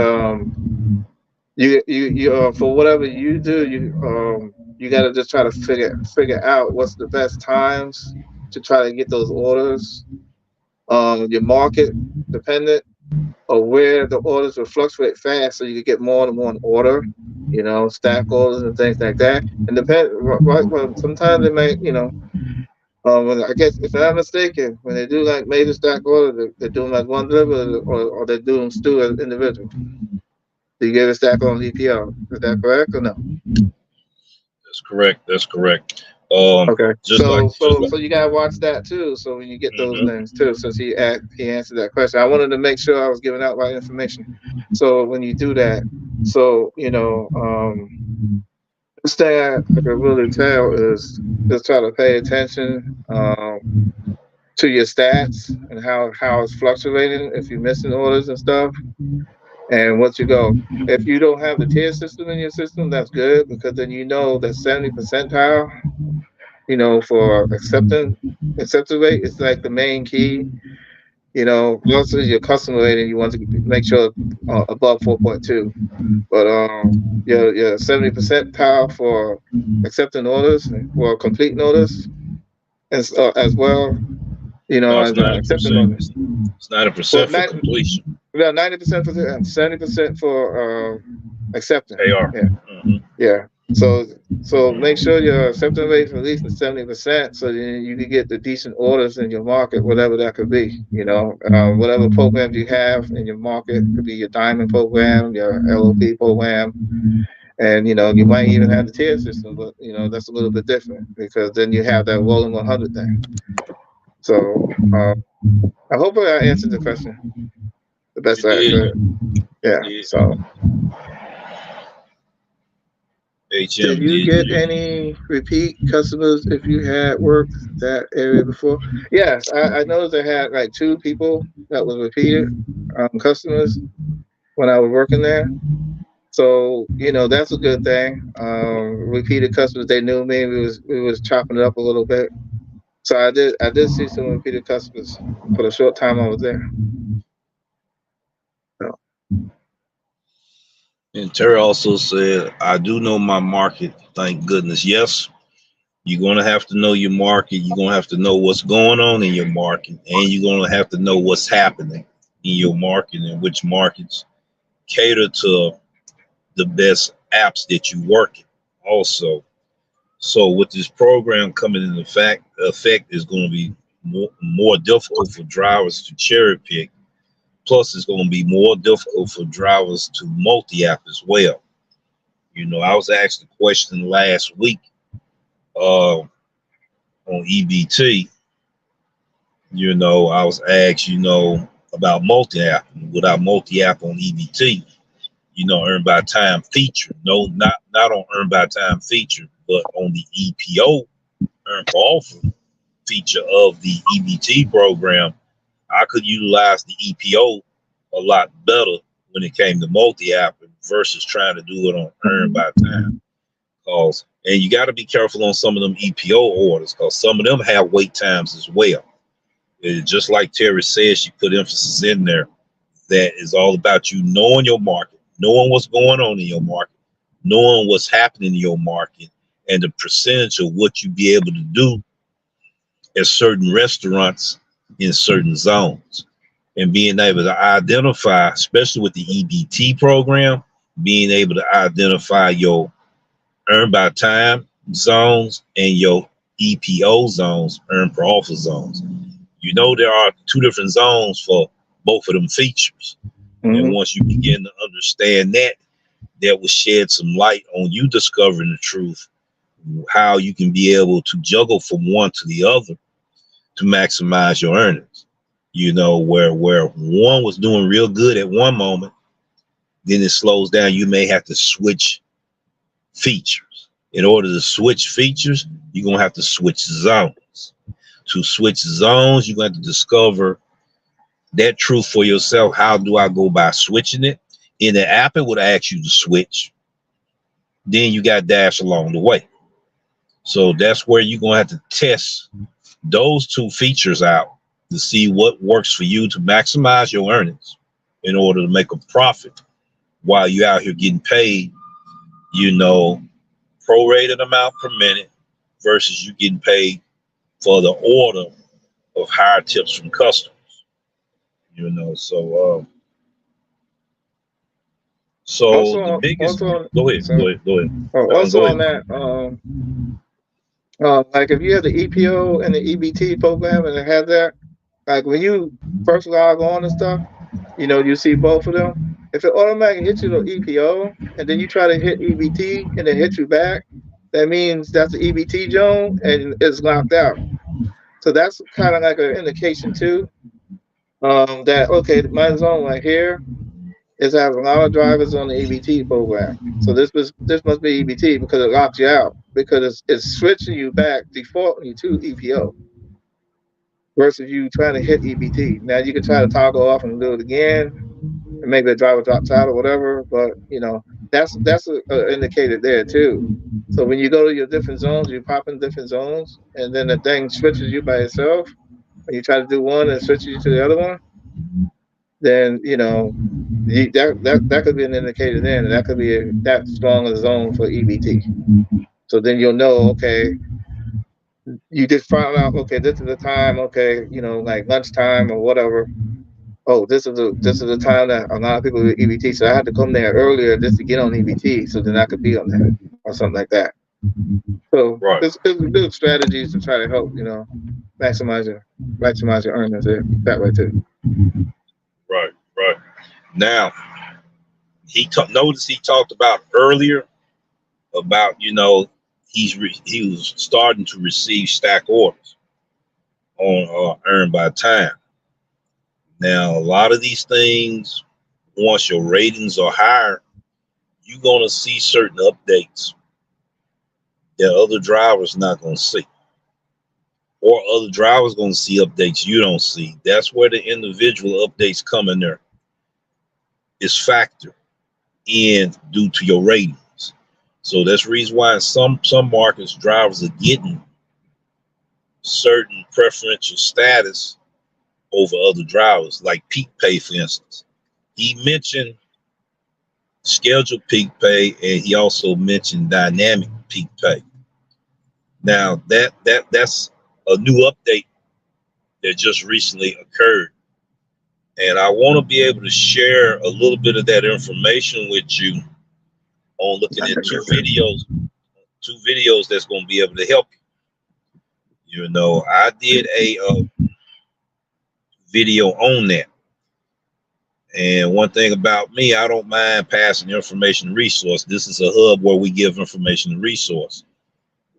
you for whatever you do, you got to just try to figure out what's the best times to try to get those orders. Your market dependent, or where the orders will fluctuate fast, so you can get more than one order. You know, stack orders and things like that. And right. Well, sometimes they may, you know, I guess if I'm not mistaken, when they do like major stack orders, they're doing like one delivery, or they're doing two as individual. Do you get a stack on EPO? Is that correct or no? That's correct. That's correct. Okay. Just like, So you gotta watch that too. So when you get those things too, since he answered that question, I wanted to make sure I was giving out right information. So when you do that, so you know, this thing I can really tell is just try to pay attention to your stats and how it's fluctuating if you're missing orders and stuff. And once you go, if you don't have the tier system in your system, that's good, because then you know that 70 percentile, you know, for acceptance rate is like the main key. You know, also your customer rating, you want to make sure above 4.2. But your 70 percentile for accepting orders, for completing orders, as well. You know, it's as accepting 90%. orders. It's 90% for completion. Yeah, 90% for 70% for accepting. AR. Yeah, yeah. So make sure your acceptance rate is at least 70%, so then you can get the decent orders in your market, whatever that could be. You know, whatever programs you have in your market, could be your diamond program, your LOP program, and you know you might even have the tier system, but you know that's a little bit different, because then you have that rolling 100 thing. So I hope I answered the question the best I could. Yeah. So. Did you get any repeat customers if you had worked that area before? Yes, I noticed I had like 2 people that was repeated customers when I was working there. So you know that's a good thing. Repeated customers, they knew me. We was chopping it up a little bit. So I did see some repeated customers for the short time I was there. So. And Terry also said, I do know my market, thank goodness. Yes, you're going to have to know your market. You're going to have to know what's going on in your market. And you're going to have to know what's happening in your market and which markets cater to the best apps that you work in also. So with this program coming into effect is going to be more difficult for drivers to cherry pick. Plus, it's going to be more difficult for drivers to multi-app as well. You know, I was asked a question last week on EBT. You know, I was asked, you know, about multi-app. Would I multi-app on EBT? You know, earn by time feature. No, not on earn by time feature, but on the EPO, earn per offer feature of the EBT program. I could utilize the EPO a lot better when it came to multi-app versus trying to do it on earn by time. And you got to be careful on some of them EPO orders, because some of them have wait times as well. Just like Terry said, she put emphasis in there that is all about you knowing your market, knowing what's going on in your market, knowing what's happening in your market, and the percentage of what you be able to do at certain restaurants in certain zones. And being able to identify, especially with the EBT program, being able to identify your earn by time zones and your EPO zones, earn per offer zones. You know there are two different zones for both of them features. And Mm-hmm. once you begin to understand that, that will shed some light on you discovering the truth, how you can be able to juggle from one to the other to maximize your earnings. You know, where one was doing real good at one moment, then it slows down. You may have to switch features. In order to switch features, you're gonna have to switch zones. To switch zones, you're going to discover that truth for yourself. How do I go by switching it? In the app, it would ask you to switch. Then you got Dash along the way. So that's where you're gonna have to test those two features out to see what works for you to maximize your earnings in order to make a profit while you're out here getting paid, you know, prorated amount per minute versus you getting paid for the order of higher tips from customers. You know, so the biggest. Also, Go ahead, so go ahead, go ahead. also Go on ahead. that, like if you have the EPO and the EBT program and it has that, like when you first log on and stuff, you see both of them. If it automatically hits you to EPO and then you try to hit EBT and it hits you back, that means that's the EBT zone and it's locked out. So that's kind of like an indication too, that okay, my zone right here is has a lot of drivers on the EBT program. So this must be EBT because it locks you out because it's switching you back, defaulting you to EPO versus you trying to hit EBT. Now you can try to toggle off and do it again, and maybe the driver drops out or whatever. But that's a indicator there too. So when you go to your different zones, you pop in different zones, and then the thing switches you by itself. When you try to do one and switches you to the other one, then that could be an indicator. Then that could be that strong a zone for EBT. So then you'll know, okay, you just found out, okay, this is the time, okay, like lunchtime or whatever. Oh, this is the time that a lot of people do EBT. So I had to come there earlier just to get on EBT, so then I could be on there or something like that. So Right, it's good strategies to try to help, maximize your maximize your earnings that way too. right, right. Now notice he talked about earlier about he was starting to receive stack orders on earned by time. Now a lot of these things, once your ratings are higher, you're gonna see certain updates that other drivers not gonna see, or other drivers gonna see updates you don't see. That's where the individual updates come in there. Is factored in due to your ratings. So that's the reason why in some markets drivers are getting certain preferential status over other drivers, like peak pay, for instance. He mentioned scheduled peak pay, and he also mentioned dynamic peak pay. Now that's a new update that just recently occurred, and I want to be able to share a little bit of that information with you on looking at two videos that's going to be able to help you. I did a video on that. And one thing about me, I don't mind passing information and resource. This is a hub where we give information and resource.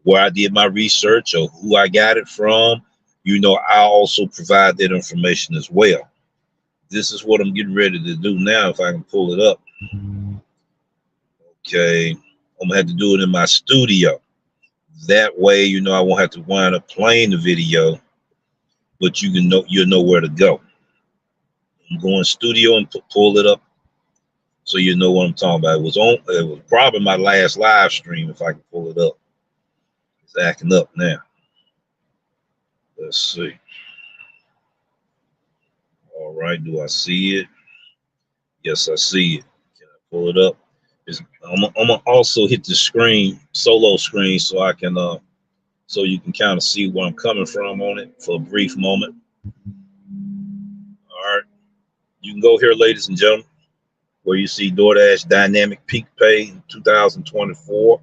Where I did my research or who I got it from, I also provide that information as well. This is what I'm getting ready to do now, if I can pull it up. Okay. I'm gonna have to do it in my studio. That way, I won't have to wind up playing the video, but you'll know where to go. I'm going studio and pull it up so you know what I'm talking about. It was probably my last live stream if I can pull it up. It's acting up now. Let's see. All right, do I see it? Yes, I see it. Can I pull it up? I'm gonna also hit the solo screen, so I can so you can kind of see where I'm coming from on it for a brief moment. All right, you can go here, ladies and gentlemen, where you see Doordash Dynamic Peak Pay in 2024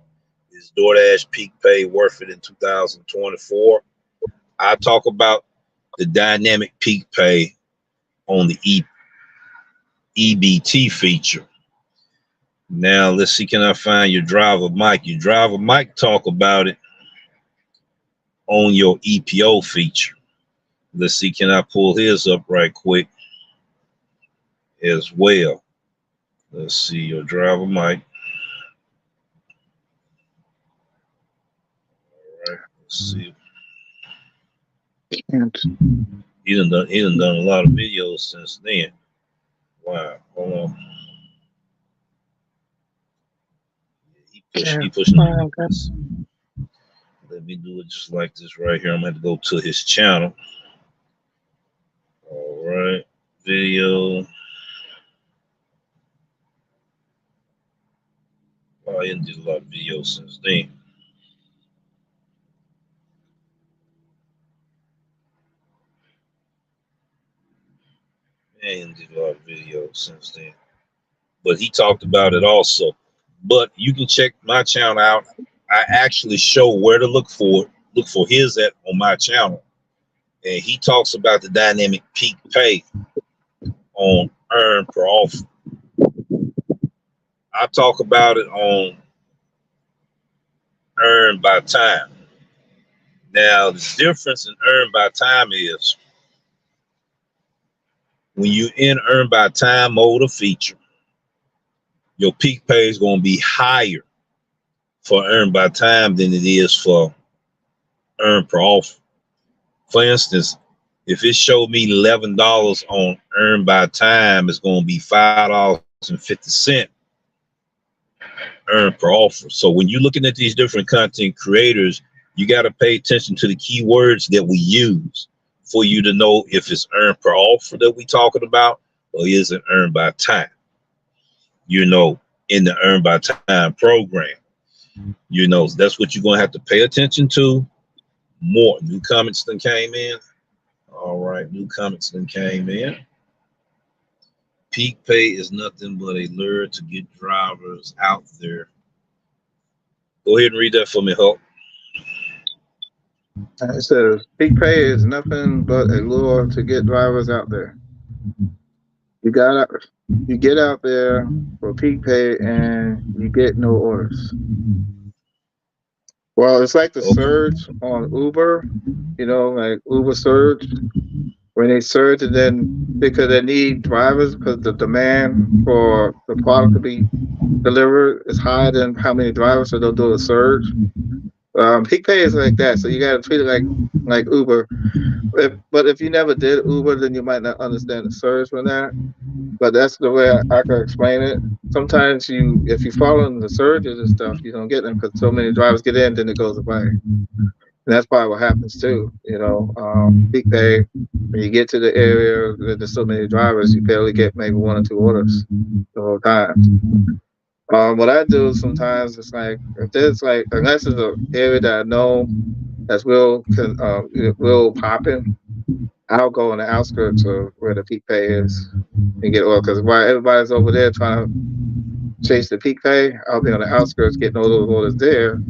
Is DoorDash peak pay worth it in 2024? I talk about the dynamic peak pay on the EBT feature. Now let's see, can I find your driver Mike? Your driver Mike talk about it on your EPO feature. Let's see, can I pull his up right quick as well? Let's see, your driver Mike. All right, let's see. He done done a lot of videos since then. Wow, hold on. He pushing. Let me do it just like this right here. I'm gonna have to go to his channel. All right, video. Oh, he did a lot of videos since then. Man, he did a lot of videos since then. But he talked about it also. But you can check my channel out. I actually show where to look for it. Look for his at on my channel. And he talks about the dynamic peak pay on earn per offer. I talk about it on earn by time. Now, the difference in earn by time is when you in earn by time mode or feature, your peak pay is going to be higher for earn by time than it is for earn per offer. For instance, if it showed me $11 on earn by time, it's going to be $5.50 earn per offer. So when you're looking at these different content creators, you got to pay attention to the keywords that we use for you to know if it's earn per offer that we talking about or is it earn by time. You know, in the earn by time program, you know, that's what you're going to have to pay attention to. More new comments than came in. All right, new comments then came in. Peak pay is nothing but a lure to get drivers out there. Go ahead and read that for me, Hulk. It says peak pay is nothing but a lure to get drivers out there. You get out there for peak pay and you get no orders. Well, it's like the surge on Uber, you know, like Uber surge. When they surge, and then because they need drivers because the demand for the product to be delivered is higher than how many drivers, so they'll do a surge. Peak pay is like that, so you got to treat it like Uber. But if you never did Uber, then you might not understand the surge from that. But that's the way I can explain it. Sometimes if you follow the surges and stuff, you don't get them because so many drivers get in, then it goes away. And that's probably what happens too. You know, peak pay, when you get to the area, there's so many drivers, you barely get maybe 1 or 2 orders the whole time. What I do sometimes is like, if there's like, unless it's an area that I know that's real popping, I'll go on the outskirts of where the peak pay is and get oil. Because while everybody's over there trying to chase the peak pay, I'll be on the outskirts getting all those orders there.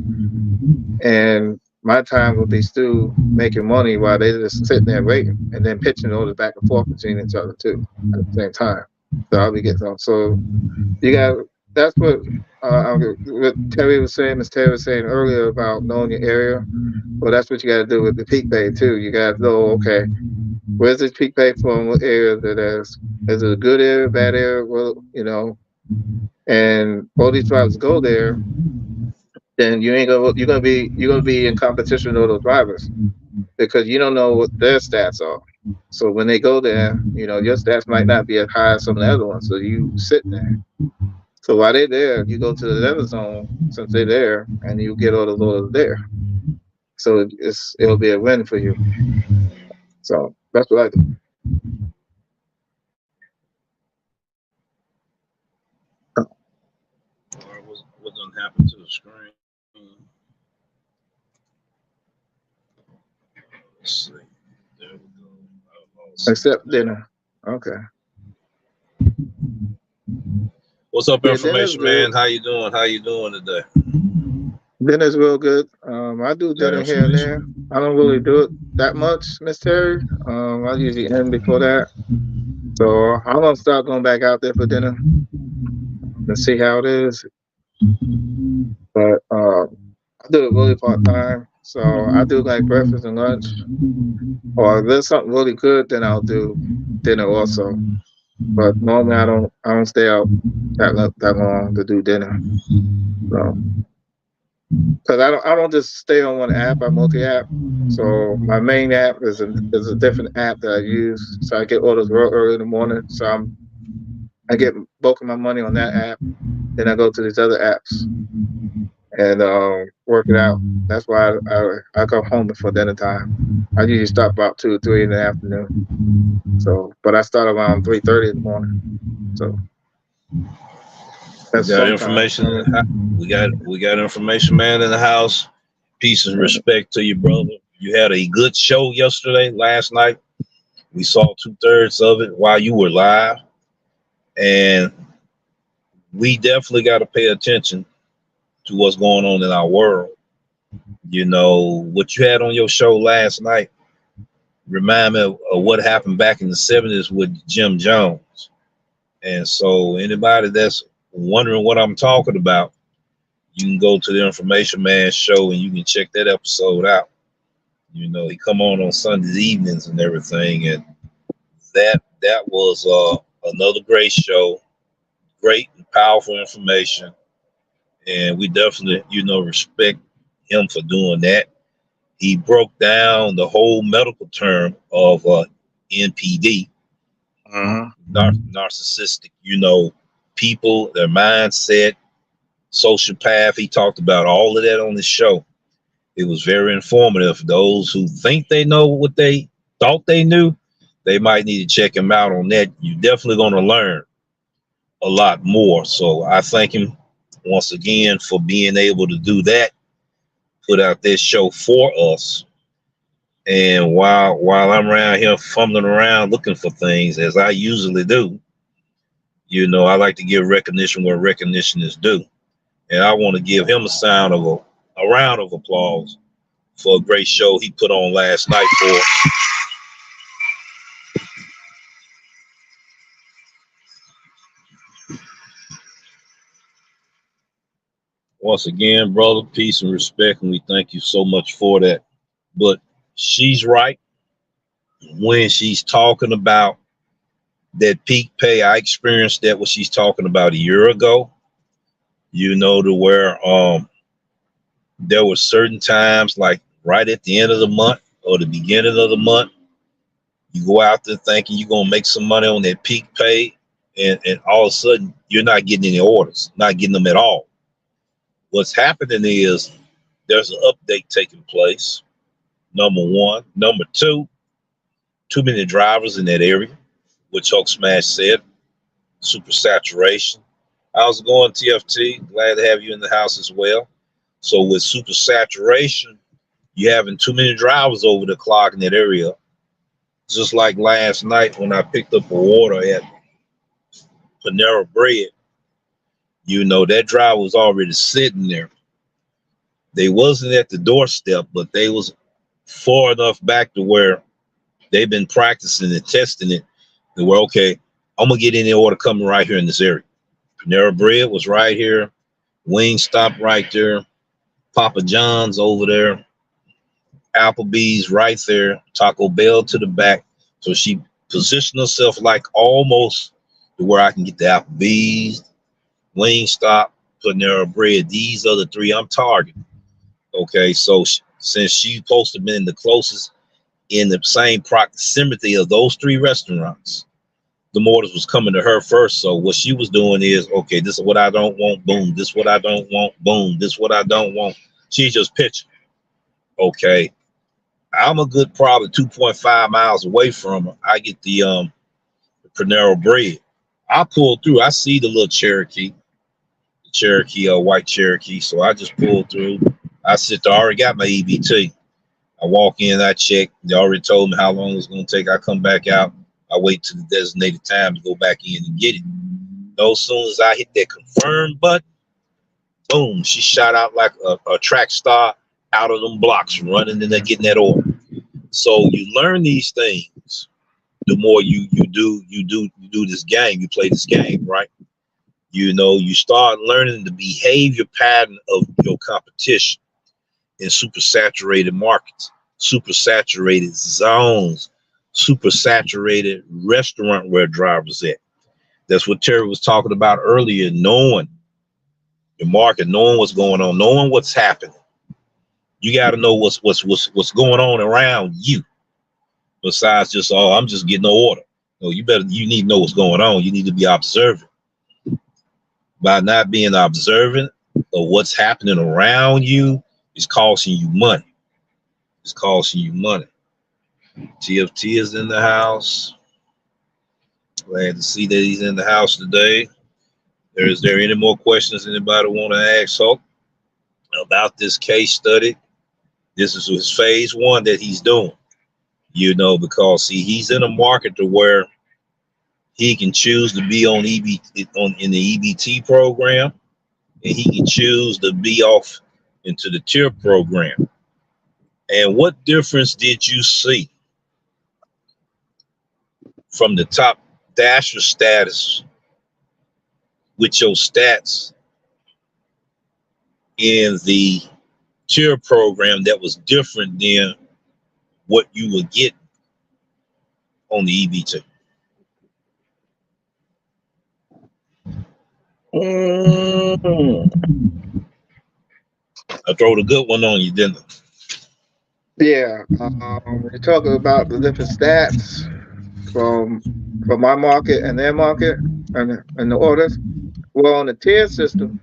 And my time will be still making money while they're just sitting there waiting and then pitching orders back and forth between each other too at the same time. So I'll be getting on. So you got, that's what Terry was saying, Ms. Terry was saying earlier about knowing your area. Well, that's what you got to do with the peak pay too. You got to know, okay, where's this peak pay from? What area that is it a good area, bad area? Well, you know, and all these drivers go there, then you're gonna be in competition with all those drivers because you don't know what their stats are. So when they go there, you know, your stats might not be as high as some of the other ones. So you sitting there. So while they're there, you go to the other zone since they're there, and you get all the orders there. So it'll be a win for you. So that's what I do. What done happened to the screen? Let's see. There we go. Except dinner. Okay. What's up, information man? How you doing? How you doing today? Dinner's real good. I do Got dinner here and there. information. I don't really do it that much, Miss Terry. I usually end before that. So I'm gonna start going back out there for dinner and see how it is. But I do it really part time. So I do like breakfast and lunch. Or if there's something really good, then I'll do dinner also. But normally I don't stay out that long to do dinner. So because I don't just stay on one app. I multi app. So my main app is a different app that I use. So I get orders real early in the morning. So I get bulk of my money on that app. Then I go to these other apps and work it out. That's why I come home before dinner time. I usually stop about 2 or 3 in the afternoon. So, but I start around 3:30 in the morning. So We that's got sometimes. information. We got information, man, in the house. Peace and respect to you, brother. You had a good show yesterday, last night. We saw 2/3 of it while you were live, and we definitely got to pay attention to what's going on in our world. You know what you had on your show last night. Remind me of what happened back in the '70s with Jim Jones. And so, anybody that's wondering what I'm talking about, you can go to the Information Man show and you can check that episode out. You know, he come on Sundays evenings and everything, and that was another great show, great and powerful information, and we definitely respect him for doing that. He broke down the whole medical term of NPD, Uh-huh. narcissistic, people, their mindset, sociopath. He talked about all of that on the show. It was very informative. For those who think they know what they thought they knew, they might need to check him out on that. You're definitely going to learn a lot more. So I thank him once again for being able to do that, put out this show for us. And while I'm around here fumbling around looking for things, as I usually do, I like to give recognition where recognition is due. And I want to give him a round of applause for a great show he put on last night for us. Once again, brother, peace and respect, and we thank you so much for that. But she's right when she's talking about that peak pay. I experienced that what she's talking about a year ago. To where there were certain times, like right at the end of the month or the beginning of the month, you go out there thinking you're gonna make some money on that peak pay, and all of a sudden you're not getting any orders, not getting them at all. What's happening is there's an update taking place. Number one. Number two, too many drivers in that area, which Hulk Smash said, super saturation. How's it going, TFT? Glad to have you in the house as well. So with super saturation, you having too many drivers over the clock in that area. Just like last night when I picked up a order at Panera Bread, that driver was already sitting there. They wasn't at the doorstep, but they was far enough back to where they've been practicing and testing it. They were okay. I'm gonna get any order coming right here in this area. Panera Bread was right here. Wing Stop right there. Papa John's over there. Applebee's right there. Taco Bell to the back. So she positioned herself like almost to where I can get the Applebee's, Wing Stop, Panera Bread. These are the three I'm targeting. Okay, so since she's supposed to have been the closest in the same proximity of those three restaurants, the orders was coming to her first. So what she was doing is, okay, this is what I don't want, boom. This is what I don't want, boom. This is what I don't want. She's just pitching. Okay, I'm a good probably 2.5 miles away from her. I get the Panera Bread. I pull through. I see the little Cherokee, white Cherokee. So I just pull through. I sit there. I already got my EBT. I walk in, I check. They already told me how long it's going to take. I come back out. I wait till the designated time to go back in and get it. No, as soon as I hit that confirm button, Boom, she shot out like a track star out of them blocks, running and then getting that order. So you learn these things. The more you do this game, you play this game, right? You start learning the behavior pattern of your competition in super saturated markets, super saturated zones, super saturated restaurant where drivers at. That's what Terry was talking about earlier, knowing your market, knowing what's going on, knowing what's happening. You got to know what's going on around you. Besides just, oh, I'm just getting no order. No, you need to know what's going on. You need to be observant. By not being observant of what's happening around you, it's costing you money. It's costing you money. TFT is in the house. Glad to see that he's in the house today. Is there any more questions anybody want to ask Hulk about this case study? This is his phase one that he's doing. Because see, he's in a market to where he can choose to be in the EBT program, and he can choose to be off into the tier program. And what difference did you see from the top dasher status with your stats in the tier program that was different than what you would get on the EBT? I throwed a good one on you, didn't I? Yeah. We're talking about the different stats from my market and their market and the orders. Well, on the tier system,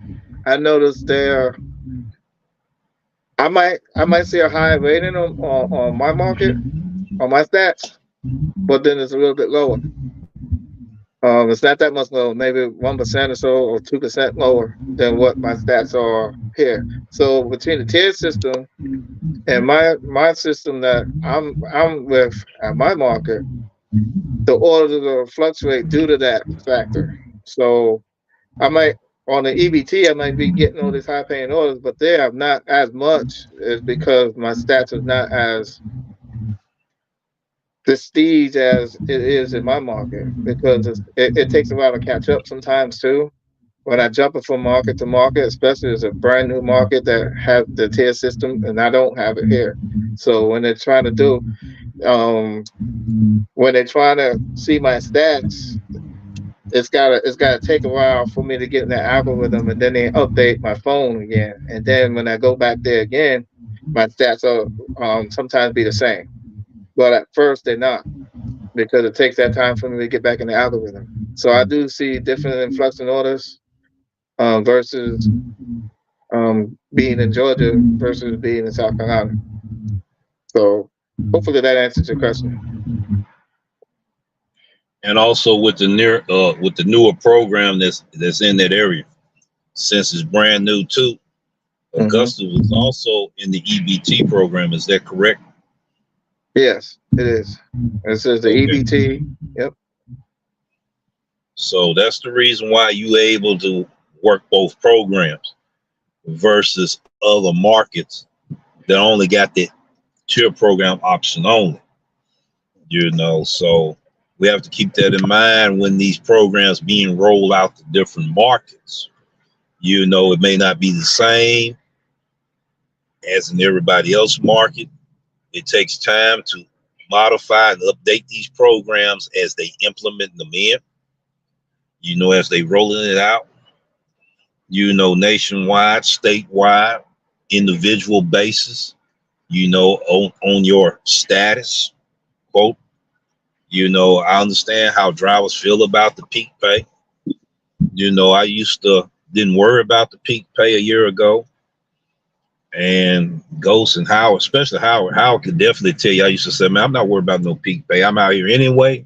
I noticed I might see a high rating on my market, on my stats, but then it's a little bit lower. It's not that much lower, maybe 1% or so, or 2% lower than what my stats are here. So between the tier system and my system that I'm with at my market, the orders will fluctuate due to that factor. So I might on the EBT I might be getting all these high paying orders, but they have not as much, is because my stats is not as prestige as it is in my market, because it takes a while to catch up sometimes too. When I jump it from market to market, especially as a brand new market that have the tier system and I don't have it here. So when they're trying to do, when they're trying to see my stats, it's gotta take a while for me to get in the algorithm, and then they update my phone again. And then when I go back there again, my stats are sometimes be the same. But at first they're not, because it takes that time for me to get back in the algorithm. So I do see different influx in orders versus being in Georgia versus being in South Carolina. So hopefully that answers your question. And also with the newer program that's in that area, since it's brand new too. Augusta was also in the EBT program. Is that correct? Yes, it is. It says the EBT. Yep. So that's the reason why you able to work both programs versus other markets that only got the tier program option only. So we have to keep that in mind when these programs being rolled out to different markets. It may not be the same as in everybody else market. It takes time to modify and update these programs as they implement them in, as they rolling it out, nationwide, statewide, individual basis, on your status quote. I understand how drivers feel about the peak pay. I didn't worry about the peak pay a year ago. And Ghost and Howard, especially Howard could definitely tell you, I used to say, man, I'm not worried about no peak pay. I'm out here anyway.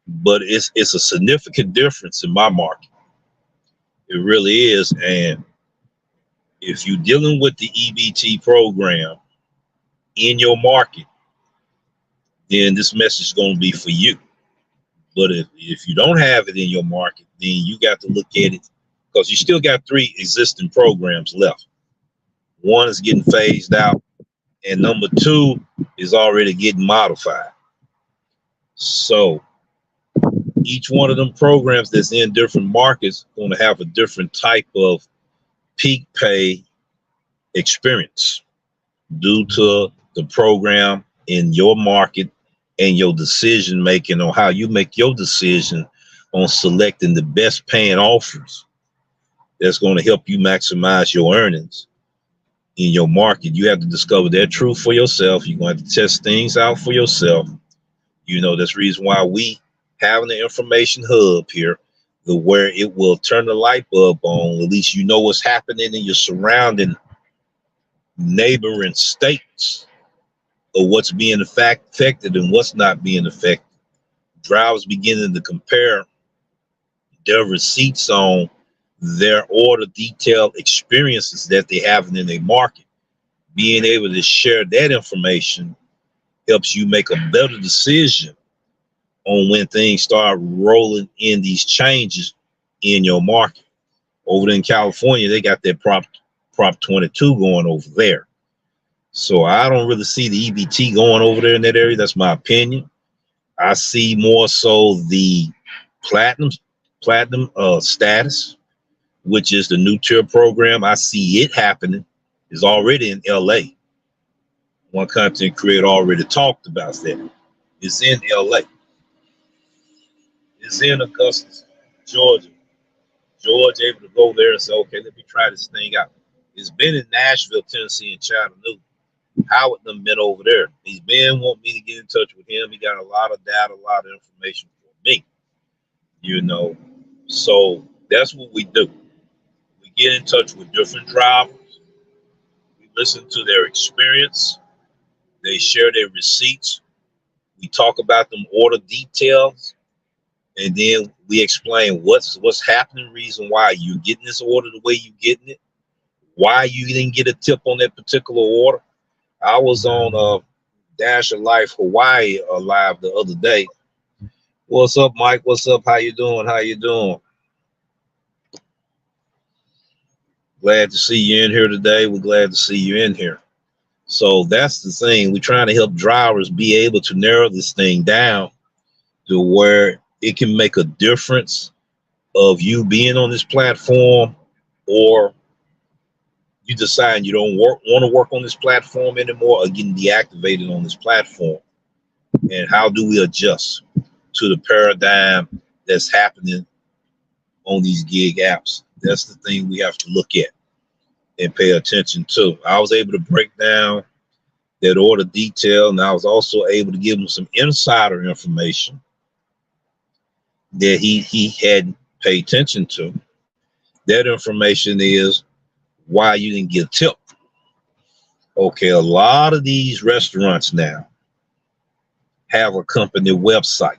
But it's a significant difference in my market. It really is. And if you're dealing with the EBT program in your market, then this message is going to be for you. But if you don't have it in your market, then you got to look at it, because you still got three existing programs left. One is getting phased out, and number two is already getting modified. So each one of them programs that's in different markets going to have a different type of peak pay experience due to the program in your market and your decision making on how you make your decision on selecting the best paying offers that's going to help you maximize your earnings in your market. You have to discover that truth for yourself. You're going to have to test things out for yourself. You know, that's the reason why we having the information hub here, the where it will turn the light bulb on. At least you know what's happening in your surrounding neighboring states, or what's being affected and what's not being affected. Drivers beginning to compare their receipts on their order detailed experiences that they have in their market. Being able to share that information helps you make a better decision on when things start rolling in these changes in your market. Over in California, they got that Prop 22 going over there. So I don't really see the EBT going over there in that area. That's my opinion. I see more so the platinum status, which is the new tier program. I see it happening. Is already in LA. One content creator already talked about that. It's in LA. It's in Augusta, Georgia. George able to go there and say, okay, let me try this thing out. It's been in Nashville, Tennessee, and Chattanooga. Howard done been over there. He's been wanting me to get in touch with him. He got a lot of data, a lot of information for me. You know, so that's what we do. We get in touch with different drivers. We listen to their experience. They share their receipts. We talk about them order details, and then we explain what's happening, reason why you're getting this order the way you're getting it, why you didn't get a tip on that particular order. I was on Dash of Life Hawaii live the other day. What's up, Mike? What's up? How you doing? How you doing? Glad to see you in here today. We're glad to see you in here. So that's the thing. We're trying to help drivers be able to narrow this thing down to where it can make a difference of you being on this platform, or you decide you don't want to work on this platform anymore, or getting deactivated on this platform. And how do we adjust to the paradigm that's happening on these gig apps? That's the thing we have to look at and pay attention to. I was able to break down that order detail, and I was also able to give him some insider information that he hadn't paid attention to. That information is why you didn't get a tip. Okay, a lot of these restaurants now have a company website.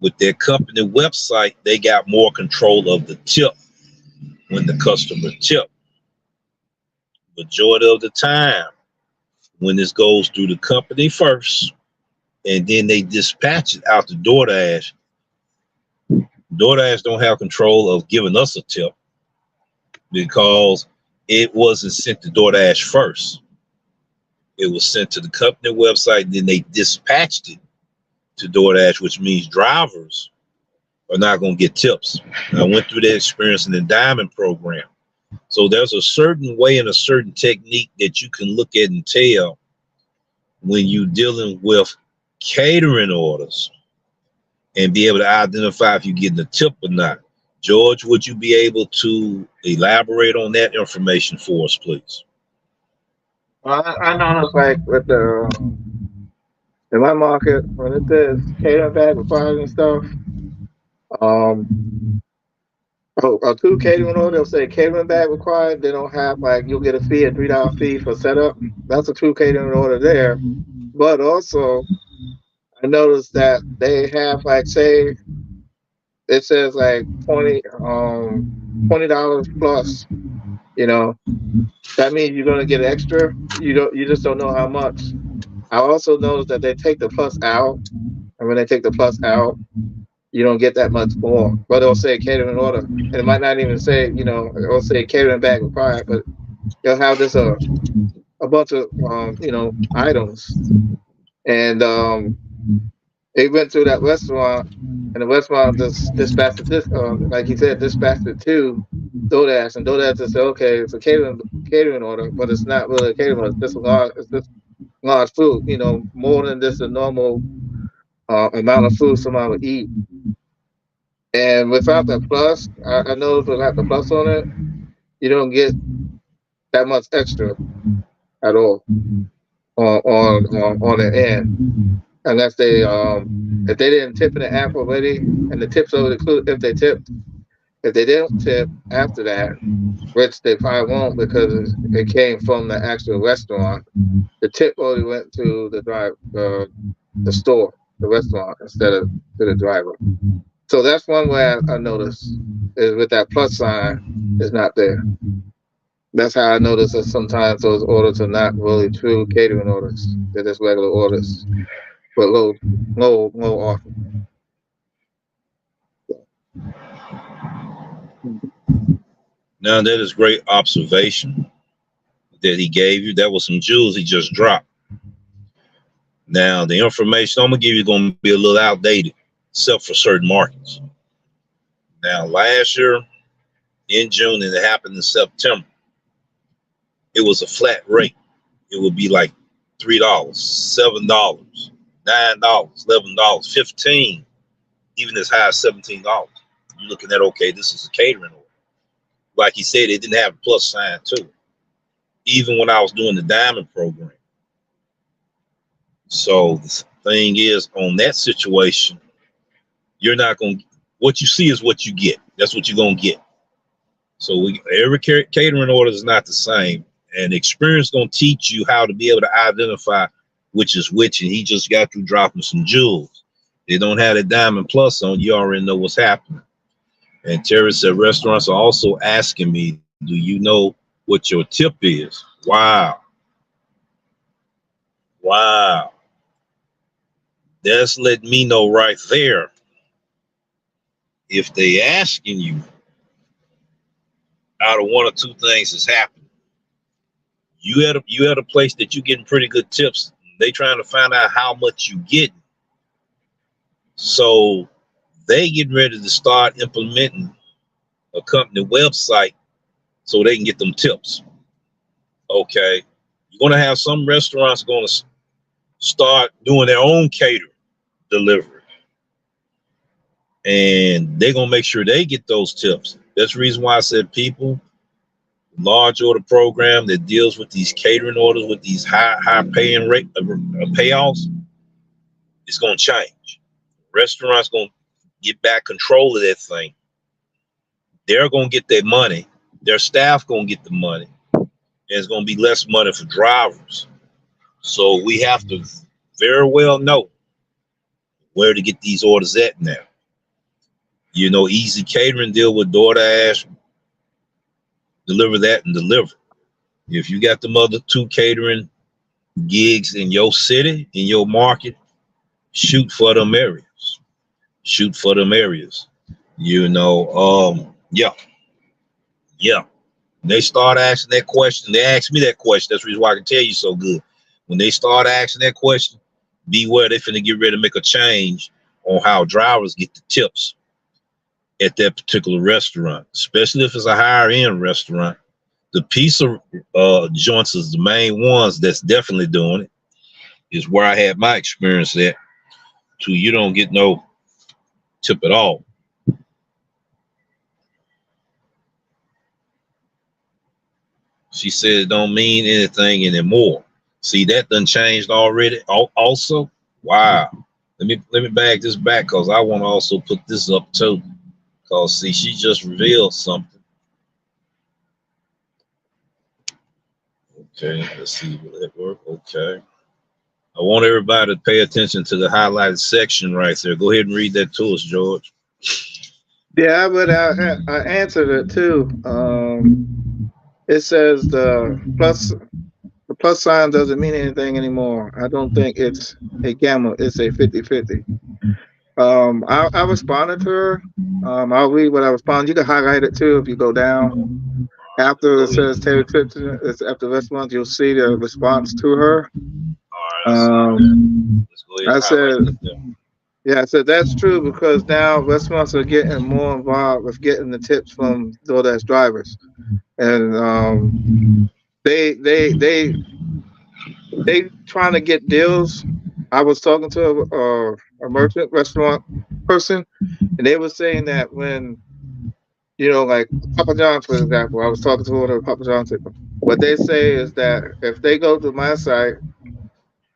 With their company website, they got more control of the tip when the customer tip. Majority of the time, when this goes through the company first, and then they dispatch it out to Doordash, Doordash don't have control of giving us a tip because it wasn't sent to Doordash first. It was sent to the company website, then they dispatched it to Doordash, which means drivers are not going to get tips. And I went through that experience in the Diamond program. So there's a certain way and a certain technique that you can look at and tell when you're dealing with catering orders and be able to identify if you're getting a tip or not. George, would you be able to elaborate on that information for us, please? I noticed like with the in my market when it says catering bag required and stuff. Um, a two catering order, they'll say catering bag required. They don't have like you'll get a fee, a $3 fee for setup. That's a true catering order there. But also, I noticed that they have like say it says like $20 plus. You know that means you're gonna get extra. You just don't know how much. I also noticed that they take the plus out, and when they take the plus out, you don't get that much more. But it'll say catering order, and it might not even say, it'll say catering bag required, but they'll have this a bunch of items, and they went through that restaurant, and the restaurant just dispatched it, like he said, dispatched it to Doordash, and Doordash just said, okay, it's a catering order, but it's not really a catering order. It's just large food, more than just a normal amount of food someone would eat. And without that plus, I noticed without the plus on it, you don't get that much extra at all on the end, unless they if they didn't tip in the app already, and the tips over include if they tipped. If they didn't tip after that, which they probably won't because it came from the actual restaurant, the tip only went to the store, the restaurant, instead of to the driver. So that's one way I noticed is with that plus sign is not there. That's how I notice that sometimes those orders are not really true catering orders. They're just regular orders, but low often. Now that is great observation that he gave you. That was some jewels he just dropped. Now the information I'm gonna give you is gonna be a little outdated, except for certain markets. Now last year in June, and it happened in September, it was a flat rate. It would be like $3, $7, $9, $11, $15, even as high as $17. You're looking at, okay, this is a catering order. Like he said, it didn't have a plus sign too. Even when I was doing the diamond program. So the thing is, on that situation, you're not going to, what you see is what you get. That's what you're going to get. So every catering order is not the same. And experience going to teach you how to be able to identify which is which. And he just got through dropping some jewels. They don't have a diamond plus on. You already know what's happening. And Terry said restaurants are also asking me, do you know what your tip is? Wow. Wow. That's letting me know right there. If they asking you, out of one or two things is happening. You at a place that you're getting pretty good tips. They trying to find out how much you get. So they getting ready to start implementing a company website so they can get them tips. Okay. You're going to have some restaurants going to start doing their own catering delivery. And they're going to make sure they get those tips. That's the reason why I said people, large order program that deals with these catering orders with these high paying rate payouts, it's going to change. Restaurants going to get back control of that thing. They're going to get their money. Their staff going to get the money. And it's going to be less money for drivers. So we have to very well know where to get these orders at now. Easy Catering deal with Doordash, deliver that and deliver. If you got them other two catering gigs in your city, in your market, shoot for them areas. Shoot for them areas. Yeah. They start asking that question. They ask me that question. That's the reason why I can tell you so good. When they start asking that question, beware, they finna get ready to make a change on how drivers get the tips at that particular restaurant, especially if it's a higher end restaurant. The pizza joints is the main ones that's definitely doing it. Is where I had my experience at. You don't get no tip at all. She said it don't mean anything anymore. See, that done changed already. Also, wow. Let me bag this back because I want to also put this up too. Because see, she just revealed something. Okay, let's see, will that work? Okay. I want everybody to pay attention to the highlighted section right there. Go ahead and read that to us, George. Yeah, but I answered it too. It says the plus sign doesn't mean anything anymore. I don't think it's a gamma. It's a 50-50. I responded to her. I'll read what I responded. You can highlight it too if you go down. After it Go ahead. says Terry Tipton, it's after this month, you'll see the response to her. All right, I see Um, that. Let's go ahead and I highlight said, that there. yeah, I said that's true because now restaurants are getting more involved with getting the tips from DoorDash drivers, and they they trying to get deals. I was talking to a merchant restaurant person, and they were saying that when like Papa John's, for example, I was talking to one of the Papa John's people. What they say is that if they go to my site,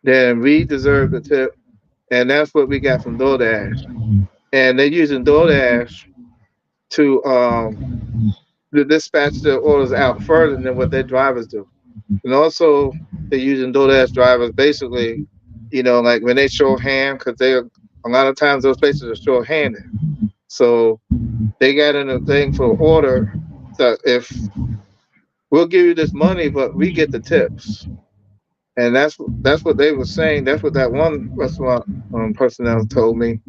then we deserve the tip, and that's what we got from DoorDash. And they're using DoorDash to dispatch their orders out further than what their drivers do. And also, they're using DoorDash drivers basically, like when they show hand, because they a lot of times those places are short-handed. So they got in a thing for order that if we'll give you this money, but we get the tips. And that's what they were saying. That's what that one restaurant personnel told me,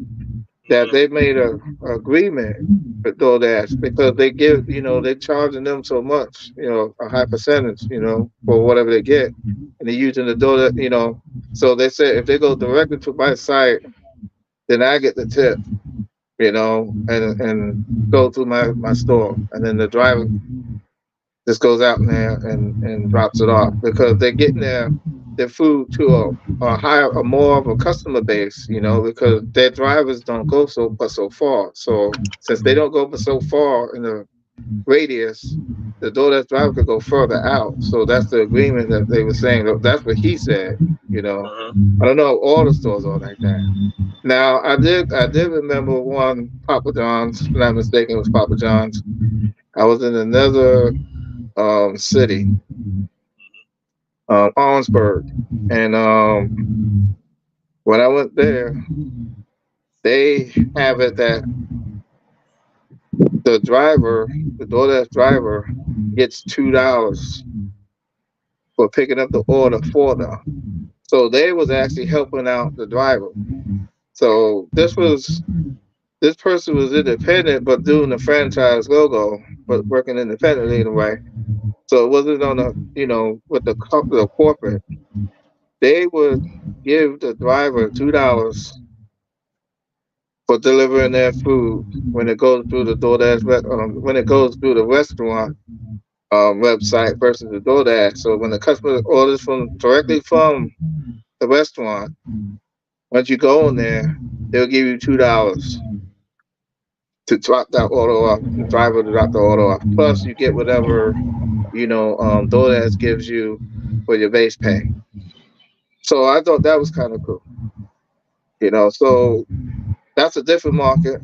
that they made a agreement with DoorDash because they give, they're charging them so much, a high percentage, for whatever they get, and they're using the DoorDash, So they said if they go directly to my site, then I get the tip, and go through my store, and then the driver just goes out in there and drops it off because they're getting their food to a higher, a more of a customer base, because their drivers don't go so far. So since they don't go but so far in the radius, the DoorDash driver could go further out. So that's the agreement that they were saying. That's what he said. You know, I don't know if all the stores are like that. Now I did remember one Papa John's. If I'm not mistaken, it was Papa John's. I was in another city, Orangeburg, and when I went there, they have it that the driver, the DoorDash driver, gets $2 for picking up the order for them. So they was actually helping out the driver. So this person was independent, but doing the franchise logo, but working independently in a way. So it wasn't on with the corporate. They would give the driver $2 for delivering their food when it goes through the DoorDash when it goes through the restaurant website versus the DoorDash. So when the customer orders directly from the restaurant, once you go in there, they'll give you $2 to drop that order off, the driver to drop the order off. Plus, you get whatever DoorDash gives you for your base pay. So I thought that was kind of cool. So that's a different market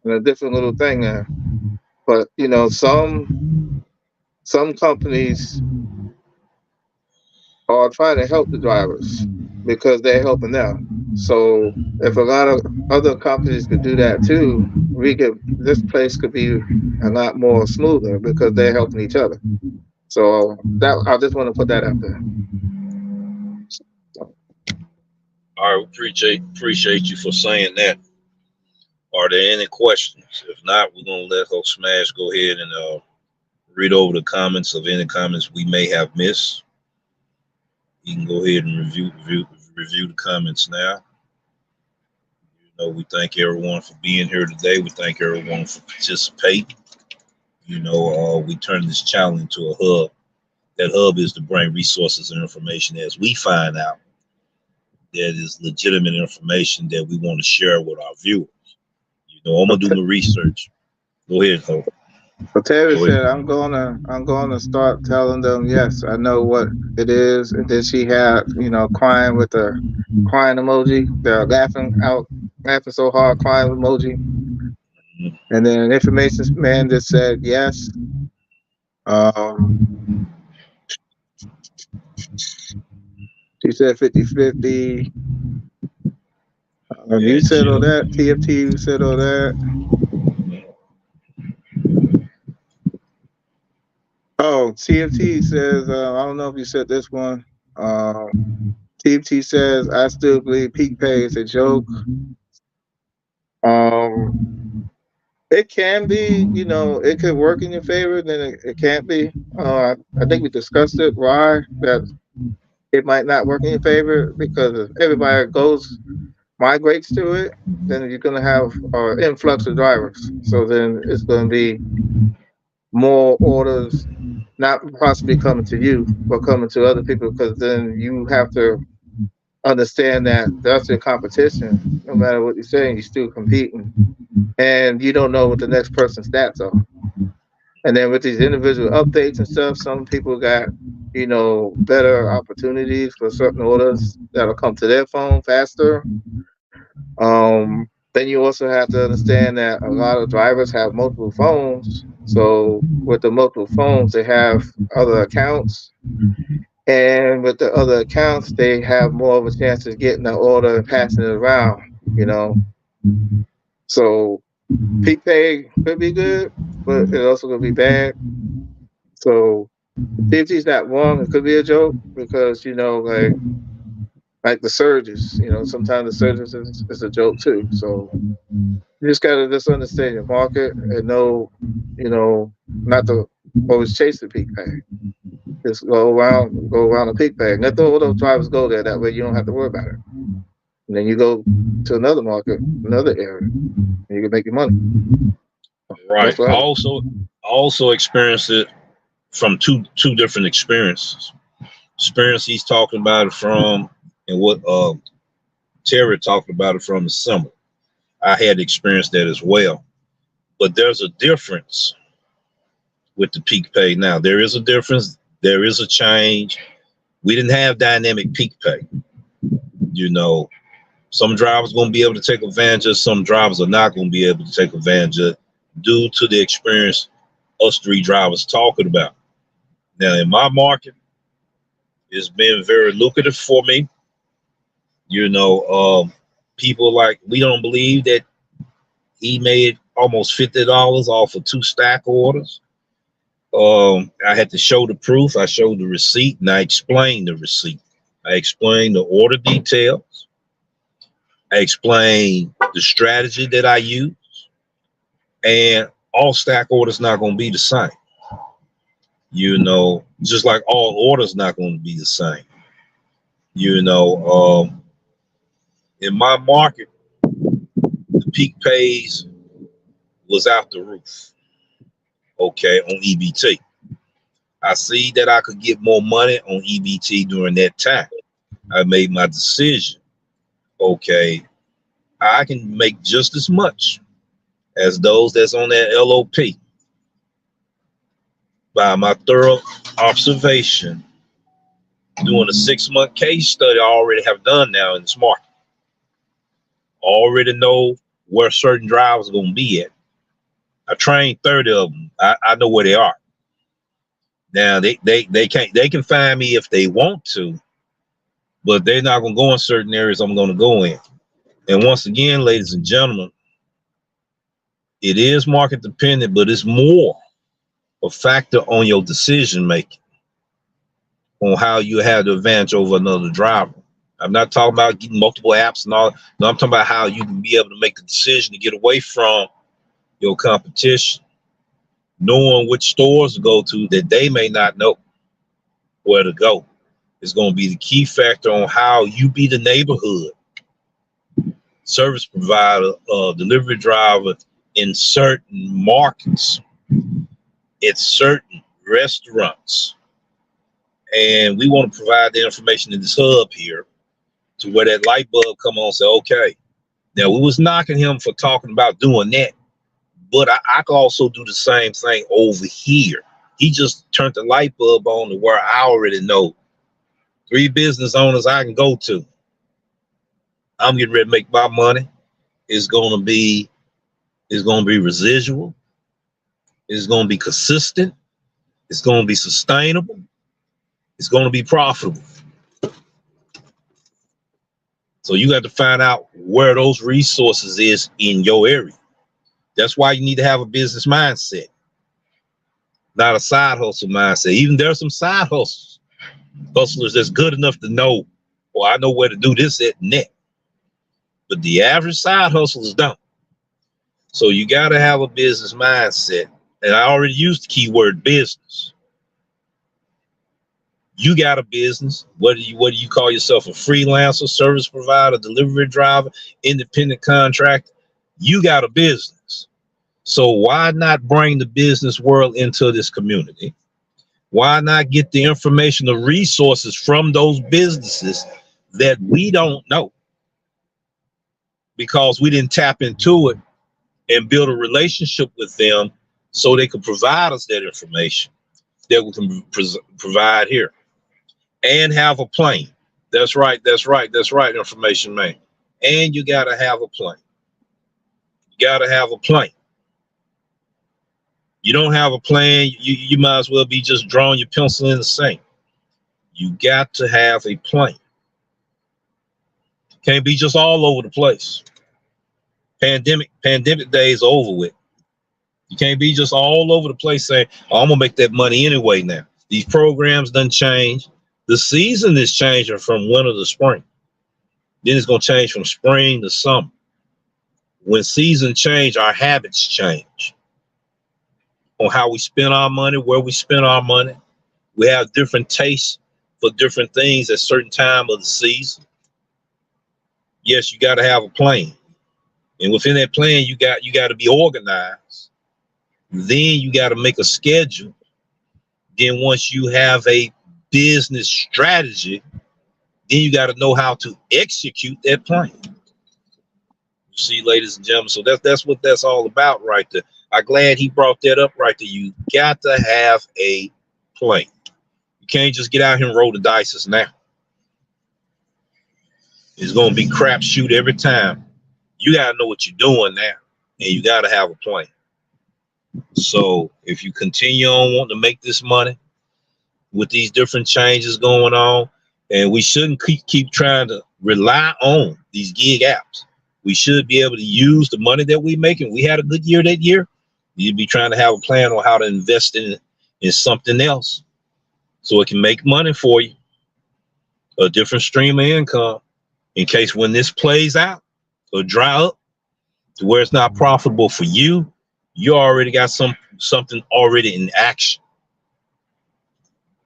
and a different little thing there. But some companies are trying to help the drivers because they're helping them. So if a lot of other companies could do that too, this place could be a lot more smoother because they're helping each other. So that I just want to put that out there. All right, appreciate you for saying that. Are there any questions? If not, we're gonna let Hulk Smash go ahead and read over the comments of any comments we may have missed. You can go ahead and review the comments now. We thank everyone for being here today. We thank everyone for participating. We turn this channel into a hub. That hub is to bring resources and information as we find out that is legitimate information that we want to share with our viewers. I'm gonna do my research. Go ahead, Hope. So Terry said, I'm gonna start telling them, yes, I know what it is. And then she had, crying with the crying emoji, the laughing so hard, crying emoji. And then information man just said yes. Um, she said 50-50. You said all that. TFT, you said all that. Oh, TFT says, I don't know if you said this one. TFT says, I still believe peak pay is a joke. Um, it can be, it could work in your favor, then it can't be. I think we discussed it. Why that it might not work in your favor because if everybody migrates to it, then you're gonna have influx of drivers. So then it's gonna be more orders not possibly coming to you, but coming to other people because then you have to understand that that's your competition. No matter what you're saying, you're still competing, and you don't know what the next person's stats are. And then with these individual updates and stuff, some people got better opportunities for certain orders that'll come to their phone faster. Then you also have to understand that a lot of drivers have multiple phones. So with the multiple phones, they have other accounts. And with the other accounts, they have more of a chance of getting the order and passing it around, you know. So peak pay could be good, but it also could be bad. So if he's not wrong, it could be a joke because, like the surges, sometimes the surges is a joke too. So you just gotta just understand your market and know, not to always chase the peak pay. Just go around the peak pay. Let all those drivers go there. That way you don't have to worry about it. And then you go to another market, another area, and you can make your money. Right. Also experienced it from two different experiences. Experience he's talking about it from, and what Terry talked about it from is similar. I had experienced that as well. But there's a difference with the peak pay now. There is a difference. There is a change. We didn't have dynamic peak pay. Some drivers going to be able to take advantage of, some drivers are not going to be able to take advantage of due to the experience us three drivers talking about. Now, in my market, it's been very lucrative for me. People we don't believe that he made almost $50 off of 2 stack orders. I had to show the proof. I showed the receipt, and I explained the receipt. I explained the order details. I explained the strategy that I use. And all stack orders not going to be the same. Just like all orders not going to be the same. In my market, the peak pays was out the roof. Okay, on EBT. I see that I could get more money on EBT during that time. I made my decision. Okay, I can make just as much as those that's on that LOP. By my thorough observation, doing a 6-month case study I already have done now in this market. Already know where certain drivers are going to be at. I trained 30 of them. I know where they are. Now they can find me if they want to, but they're not going to go in certain areas I'm going to go in. And once again, ladies and gentlemen, it is market dependent, but it's more a factor on your decision making, on how you have the advantage over another driver. I'm not talking about getting multiple apps and all. No, I'm talking about how you can be able to make the decision to get away from your competition, knowing which stores to go to that they may not know where to go. Is going to be the key factor on how you be the neighborhood service provider, delivery driver in certain markets, at certain restaurants. And we want to provide the information in this hub here to where that light bulb come on and say, okay, now we was knocking him for talking about doing that, but I could also do the same thing over here. He just turned the light bulb on to where I already know 3 business owners I can go to. I'm getting ready to make my money. It's going to be residual. It's going to be consistent. It's going to be sustainable. It's going to be profitable. So you got to find out where those resources is in your area. That's why you need to have a business mindset, not a side hustle mindset. Even there's some side hustlers that's good enough to know, well, I know where to do this, that, and that. But the average side hustlers don't. So you got to have a business mindset. And I already used the keyword business. You got a business. What do you call yourself? A freelancer, service provider, delivery driver, independent contractor? You got a business. So why not bring the business world into this community? Why not get the information, the resources from those businesses that we don't know because we didn't tap into it and build a relationship with them so they could provide us that information that we can provide here and have a plan. That's right. That's right. That's right. Information man. And you got to have a plan. You got to have a plan. You don't have a plan, you might as well be just drawing your pencil in the sand. You got to have a plan. Can't be just all over the place. Pandemic days are over with. You can't be just all over the place saying, oh, I'm gonna make that money anyway now. These programs done change. The season is changing from winter to spring. Then it's gonna change from spring to summer. When seasons change, our habits change on how we spend our money, where we spend our money. We have different tastes for different things at certain time of the season. Yes, you got to have a plan. And within that plan, you got to be organized. Then you got to make a schedule. Then once you have a business strategy, then you got to know how to execute that plan. You see, ladies and gentlemen, so that's what that's all about right there. I'm glad he brought that up right there. You got to have a plan. You can't just get out here and roll the dice now. It's going to be crapshoot every time. You got to know what you're doing now, and you got to have a plan. So if you continue on wanting to make this money with these different changes going on, and we shouldn't keep trying to rely on these gig apps. We should be able to use the money that we make, and we had a good year that year. You'd be trying to have a plan on how to invest in something else so it can make money for you, a different stream of income, in case when this plays out or dry up to where it's not profitable for you, you already got something already in action.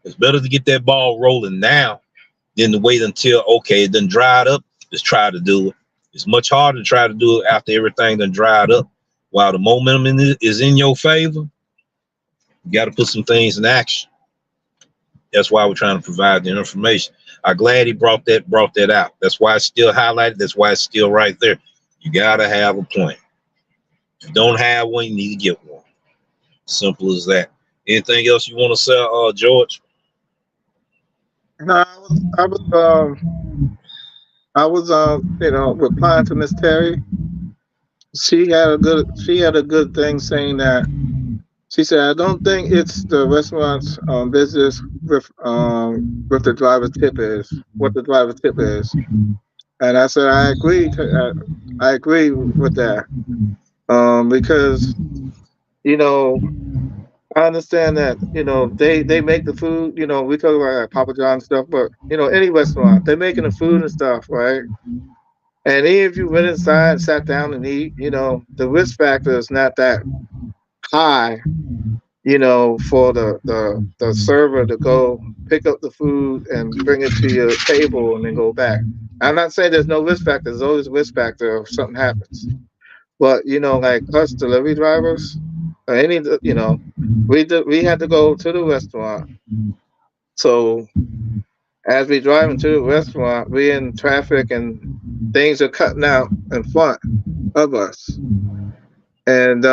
It's better to get that ball rolling now than to wait until, okay, it done dried up. Just try to do it. It's much harder to try to do it after everything done dried up. While the momentum is in your favor, you got to put some things in action. That's why we're trying to provide the information. I'm glad he brought that out. That's why it's still highlighted. That's why it's still right there. You got to have a plan. If you don't have one, you need to get one. Simple as that. Anything else you want to say, George? No, I was replying to Miss Terry. She had a good thing saying that. She said, I don't think it's the restaurant's business with the driver's tip is, what the driver's tip is. And I said, I agree with that. Because, I understand that, they make the food, we talk about like Papa John's stuff, but, any restaurant, they're making the food and stuff, right? And even if you went inside, sat down and eat, the risk factor is not that high, for the server to go pick up the food and bring it to your table and then go back. I'm not saying there's no risk factor. There's always a risk factor if something happens. But, like us delivery drivers, or we had to go to the restaurant. So as we driving to the restaurant, we're in traffic and things are cutting out in front of us. And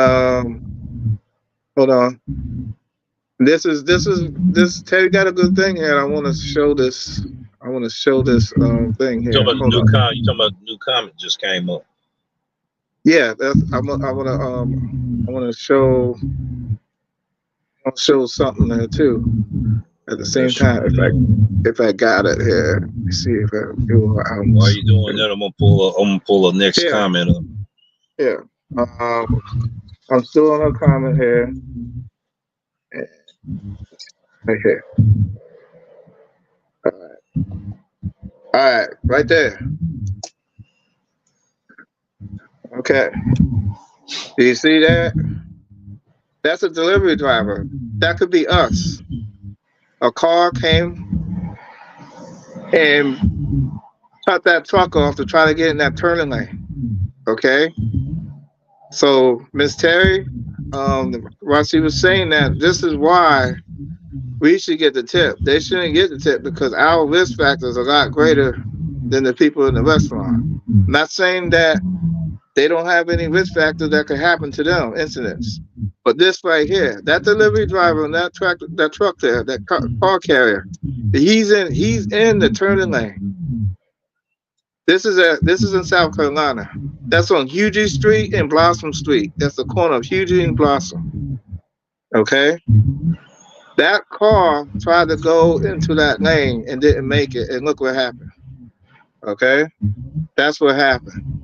hold on. This Terry got a good thing here. I want to show this. Thing here. You talking about the new comment just came up. Yeah, I want to show something there too. At the same time, if I got it here, let me see if I do. While you doing that, I'm gonna pull a next comment up. Yeah, I'm still on a comment here. Okay. All right, right there. Okay. Do you see that? That's a delivery driver. That could be us. A car came and cut that truck off to try to get in that turning lane. Okay? So, Miss Terry, while she was saying that, this is why we should get the tip. They shouldn't get the tip because our risk factor is a lot greater than the people in the restaurant. I'm not saying that they don't have any risk factor that could happen to them, incidents. But this right here, that delivery driver and that truck there, that car carrier, he's in the turning lane. This is in South Carolina. That's on Hughie Street and Blossom Street. That's the corner of Hughie and Blossom. Okay? That car tried to go into that lane and didn't make it, and look what happened. Okay? That's what happened.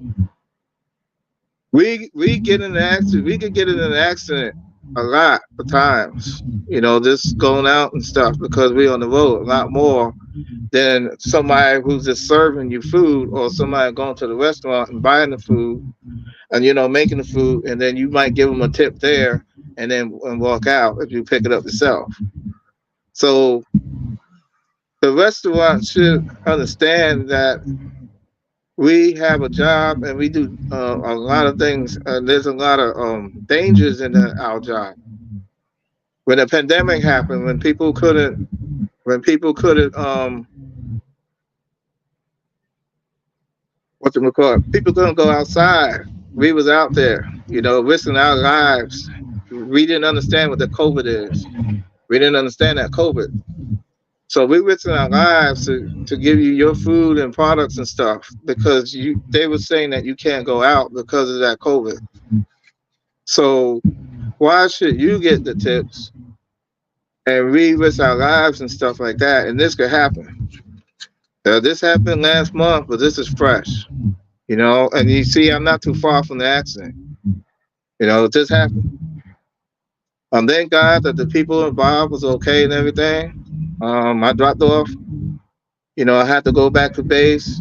We get in an accident. We could get in an accident a lot of times, just going out and stuff because we're on the road a lot more than somebody who's just serving you food or somebody going to the restaurant and buying the food and making the food, and then you might give them a tip there and then walk out if you pick it up yourself. So the restaurant should understand that we have a job and we do a lot of things. There's a lot of dangers in our job. When the pandemic happened, when people couldn't people couldn't go outside. We was out there, risking our lives. We didn't understand what the COVID is. We didn't understand that COVID. So we risking our lives to give you your food and products and stuff because they were saying that you can't go out because of that COVID. So why should you get the tips and we risk our lives and stuff like that? And this could happen. This happened last month, but this is fresh, and you see I'm not too far from the accident. This happened. Thank God that the people involved was okay and everything. I dropped off. I had to go back to base,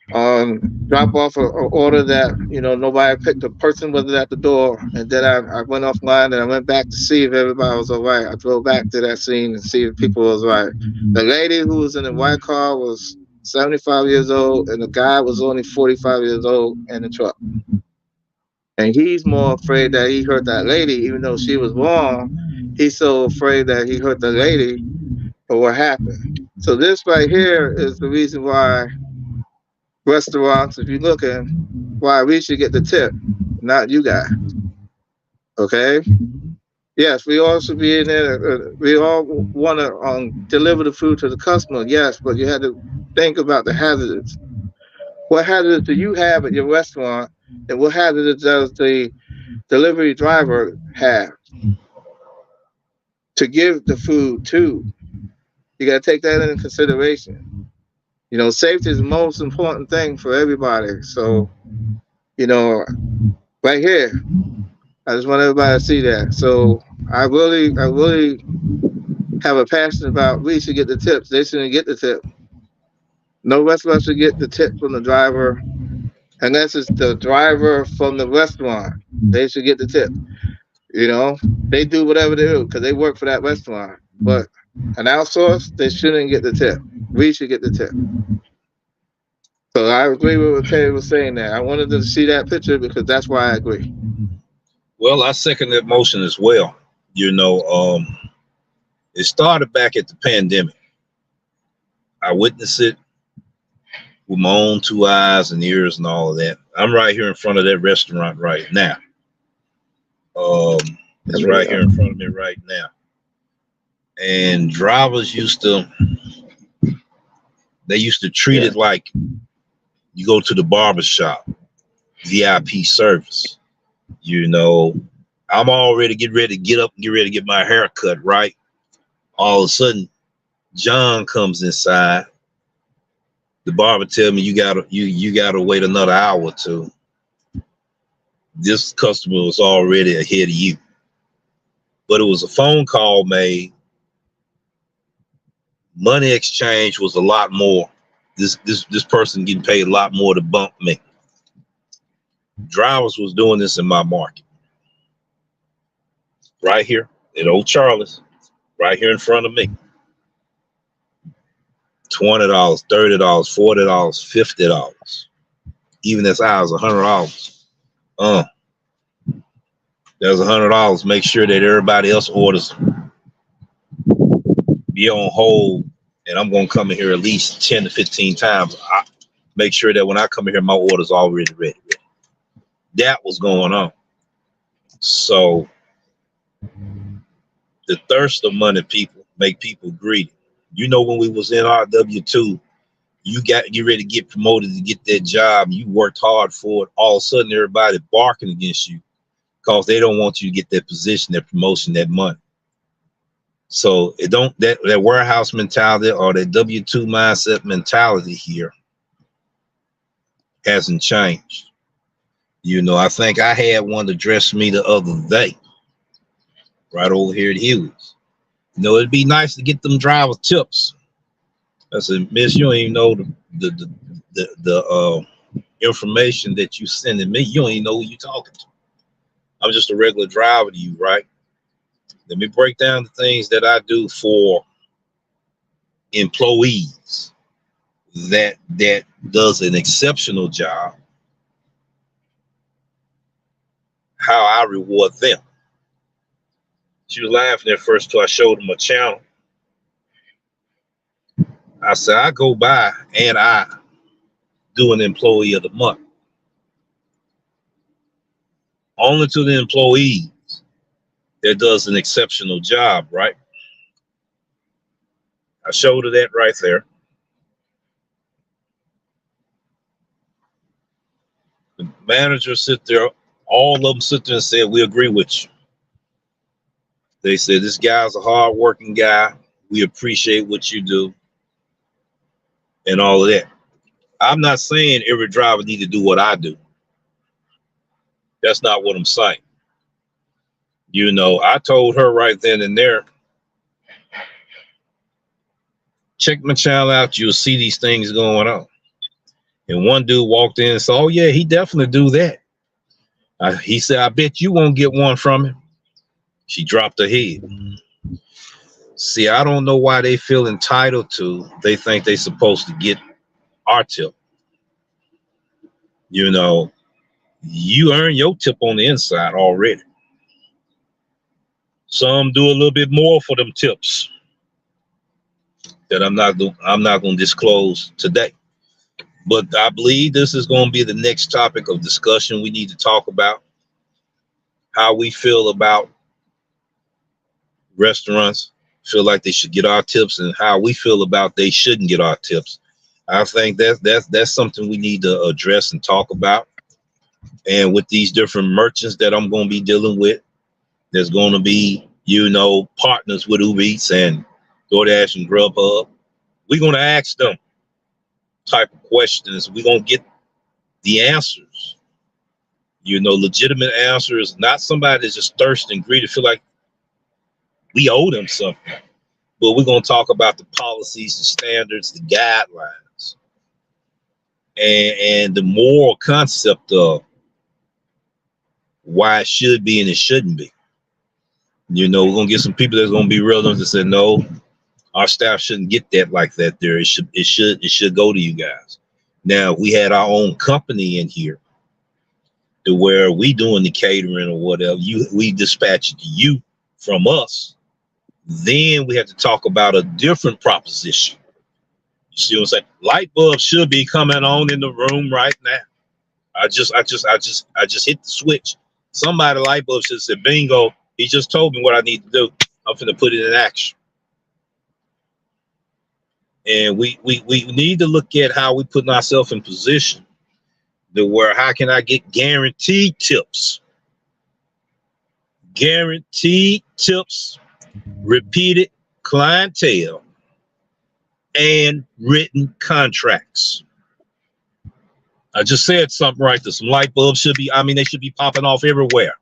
drop off an order that, nobody picked. The person wasn't at the door. And then I went offline and I went back to see if everybody was all right. I drove back to that scene and see if people was all right. The lady who was in the white car was 75 years old, and the guy was only 45 years old in the truck. And he's more afraid that he hurt that lady, even though she was wrong. He's so afraid that he hurt the lady or what happened. So this right here is the reason why restaurants, if you're looking, why we should get the tip, not you guys. Okay? Yes, we all should be in there. We all want to deliver the food to the customer, yes, but you had to think about the hazards. What hazards do you have at your restaurant, and what hazards does the delivery driver have to give the food to? You got to take that into consideration. Safety is the most important thing for everybody. So, right here, I just want everybody to see that. So I really have a passion about we should get the tips. They shouldn't get the tip. No restaurant should get the tip from the driver unless it's the driver from the restaurant. They should get the tip. They do whatever they do because they work for that restaurant. But an outsource, they shouldn't get the tip. We should get the tip. So I agree with what Terry was saying there. I wanted to see that picture because that's why I agree. Well, I second that motion as well. It started back at the pandemic. I witnessed it with my own 2 eyes and ears and all of that. I'm right here in front of that restaurant right now. It's right here in front of me right now. And drivers used to treat it like you go to the barber shop, VIP service. I'm already getting ready to get up and get ready to get my hair cut, right? All of a sudden, John comes inside. The barber tell me you gotta wait another hour or two. This customer was already ahead of you. But it was a phone call made. Money exchange was a lot more. This person getting paid a lot more to bump me. Drivers was doing this in my market, right here at Old Charlie's, right here in front of me. $20, $30, $40, $50, even as high as $100. There's $100. Make sure that everybody else orders be on hold, and I'm gonna come in here at least 10 to 15 times. I make sure that when I come in here, my order's already ready. That was going on. So the thirst of money, people, make people greedy. You know, when we was in our W-2, you ready to get promoted to get that job. You worked hard for it. All of a sudden, everybody barking against you because they don't want you to get that position, that promotion, that money. So it don't that warehouse mentality or that W-2 mindset mentality here hasn't changed. You know, I think I had one address me the other day, right over here at Huey's. You know, it'd be nice to get them driver tips. I said, Miss, you don't even know the information that you sending me. You don't even know who you talking to. I'm just a regular driver to you, right? Let me break down the things that I do for employees that does an exceptional job. How I reward them. She was laughing at first till I showed them a channel. I said, I go by and I do an employee of the month. Only to the employees that does an exceptional job, right? I showed her that right there. The manager sit there, all of them sit there and said, we agree with you. They said, this guy's a hard-working guy. We appreciate what you do and all of that. I'm not saying every driver need to do what I do. That's not what I'm saying. You know, I told her right then and there, check my channel out. You'll see these things going on. And one dude walked in and said, oh, yeah, he definitely do that. He said, I bet you won't get one from him. She dropped her head. See, I don't know why they feel entitled to. They think they're supposed to get our tip. You know, you earn your tip on the inside already. Some do a little bit more for them tips that I'm not going to disclose today. But I believe this is going to be the next topic of discussion. We need to talk about how we feel about restaurants, feel like they should get our tips, and how we feel about they shouldn't get our tips. I think that's something we need to address and talk about. And with these different merchants that I'm going to be dealing with, there's going to be, you know, partners with Uber Eats and Doordash and Grubhub. We're going to ask them type of questions. We're going to get the answers, you know, legitimate answers, not somebody that's just thirsty and greedy, feel like we owe them something. But we're going to talk about the policies, the standards, the guidelines, and the moral concept of why it should be and it shouldn't be. You know, we're going to get some people that's going to be real enough to say, no, our staff shouldn't get that like that there. It should go to you guys. Now, we had our own company in here to where we doing the catering or whatever. We dispatch it to you from us. Then we have to talk about a different proposition. You see what I'm saying? Light bulbs should be coming on in the room right now. I just hit the switch. Somebody light bulb should say, bingo, he just told me what I need to do. I'm finna put it in action. And we need to look at how we putting ourselves in position to where how can I get guaranteed tips? Guaranteed tips, repeated clientele, and written contracts. I just said something right there. Some light bulbs should be, they should be popping off everywhere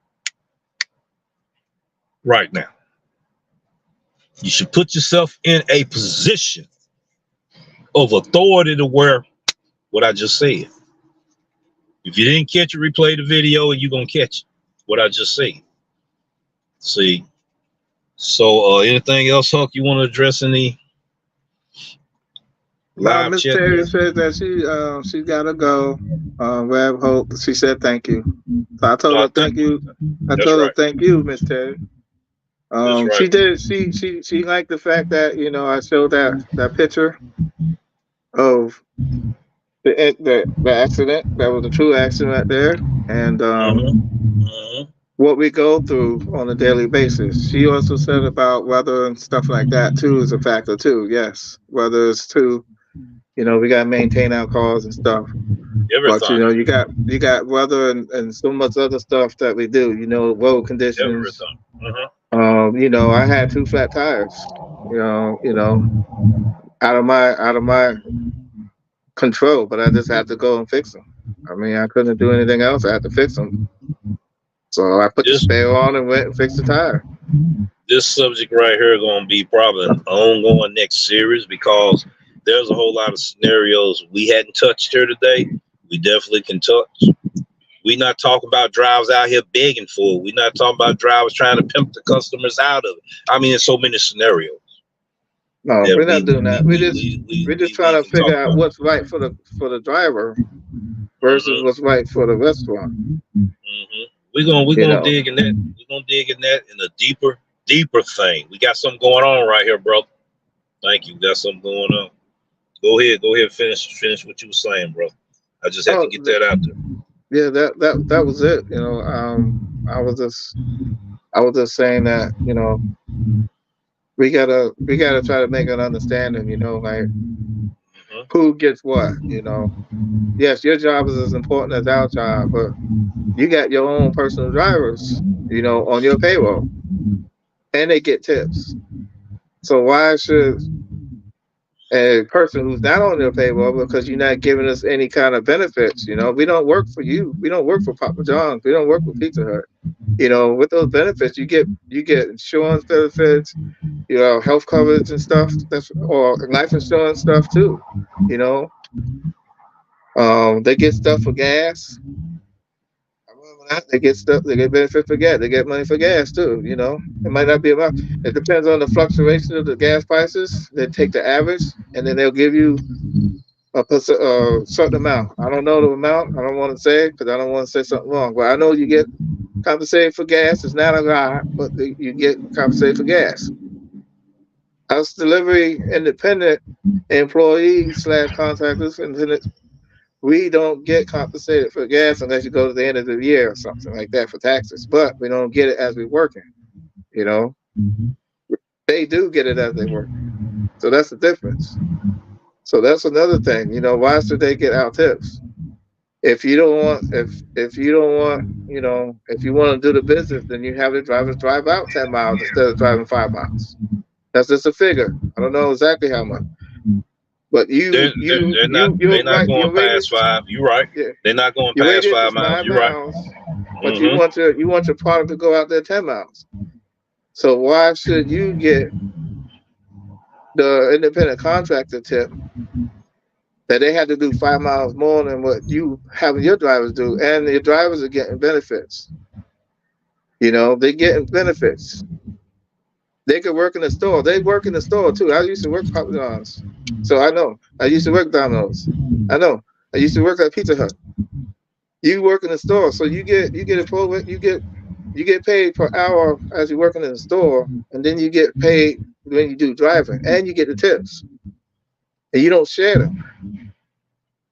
right now. You should put yourself in a position of authority to where what I just said. If you didn't catch it, replay the video and you're gonna catch it. What I just said. See. So anything else, Huck, you want to address in the live Miss chat Terry there? says that she gotta go. Rab Hope. She said thank you. So I told No, her thank you. I that's told her right. thank you, Miss Terry. That's She right. did. She liked the fact that I showed that picture of the accident. That was a true accident there, and what we go through on a daily basis. She also said about weather and stuff like that too is a factor too. Yes, weather is too. We got to maintain our cars and stuff. But Everything. you got weather and so much other stuff that we do. Road conditions. Everything. Uh-huh. I had two flat tires. Out of my control, but I just had to go and fix them. I mean, I couldn't do anything else. I had to fix them. So I put the This spare on and went and fixed the tire. this subject right here gonna be probably an ongoing next series because there's a whole lot of scenarios we hadn't touched here today. We definitely can touch. We not talking about drivers out here begging for it. We not talking about drivers trying to pimp the customers out of it. I mean, in so many scenarios No, that we're not doing that. We're just trying we to can talk figure out about. what's right for the driver versus Mm-hmm. what's right for the restaurant. Mm-hmm. We're gonna dig in that. We're gonna dig in that in a deeper thing. We got something going on right here, bro. Thank you. We got something going on. Go ahead. Finish what you were saying, bro. I just had to Oh, get that out there. yeah, that was it. I was just saying that we gotta try to make an understanding. Like Mm-hmm. who gets what. Yes, your job is as important as our job, but you got your own personal drivers. On your payroll, and they get tips. So why should a person who's not on your payroll because you're not giving us any kind of benefits? We don't work for you. We don't work for Papa John's. We don't work for Pizza Hut. With those benefits, you get insurance benefits, health coverage and stuff. Or life insurance stuff too. You know, they get stuff for gas. They get stuff. They get benefit for gas. They get money for gas too. It might not be about. It depends on the fluctuation of the gas prices. They take the average, and then they'll give you a certain amount. I don't know the amount. I don't want to say because I don't want to say something wrong. But I know you get compensated for gas. It's not a lot, but you get compensated for gas. Us delivery independent employees / contractors, independent, we don't get compensated for gas unless you go to the end of the year or something like that for taxes. But we don't get it as we're working. You know, they do get it as they work. So that's the difference. So that's another thing. Why should they get our tips? If you don't want, if you don't want, if you want to do the business, then you have the drivers drive out 10 miles instead of driving 5 miles. That's just a figure. I don't know exactly how much, but They're not going your past radius, 5. You're right. yeah, They're not going your past radius 5 is miles. five You're right. miles, but you Mm-hmm. want your product to go out there 10 miles. So why should you get the independent contractor tip that they had to do 5 miles more than what you having your drivers do, and your drivers are getting benefits. They're getting benefits. They could work in the store. They work in the store too. I used to work Papa John's, so I know. I used to work Domino's. I know. I used to work at Pizza Hut. You work in the store, so you get a program. You get paid per hour as you're working in the store, and then you get paid when you do driving, and you get the tips, and you don't share them.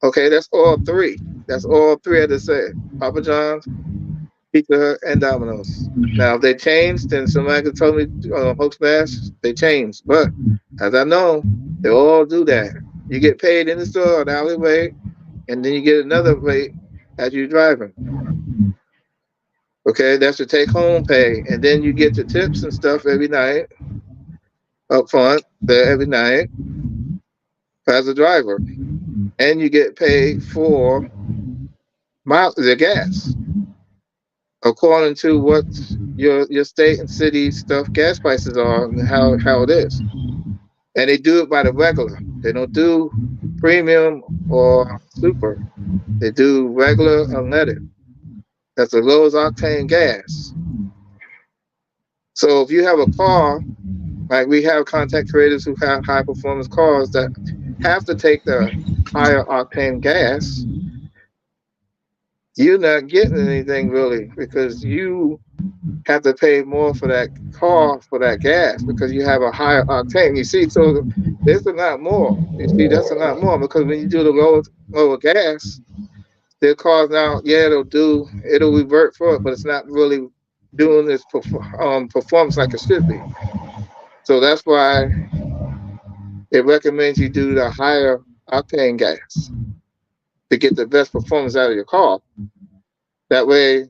Okay, that's all three. That's all three. I just said Papa John's, Pizza Hut, and Domino's. Now, if they changed, then somebody could tell me, Hope Smash, they changed. But as I know, they all do that. You get paid in the store an hourly rate, and then you get another rate as you're driving. Okay, that's your take-home pay, and then you get your tips and stuff every night up front there every night as a driver, and you get paid for the gas according to what your state and city stuff gas prices are and how it is. And they do it by the regular. They don't do premium or super. They do regular unleaded. That's the lowest octane gas. So if you have a car, like we have contact creators who have high performance cars that have to take the higher octane gas, you're not getting anything really because you have to pay more for that car for that gas because you have a higher octane. You see, so there's a lot more. You see, that's a lot more because when you do the lower gas, their cars now, yeah, it'll revert for it, but it's not really doing its performance like it should be. So that's why it recommends you do the higher octane gas to get the best performance out of your car. That way,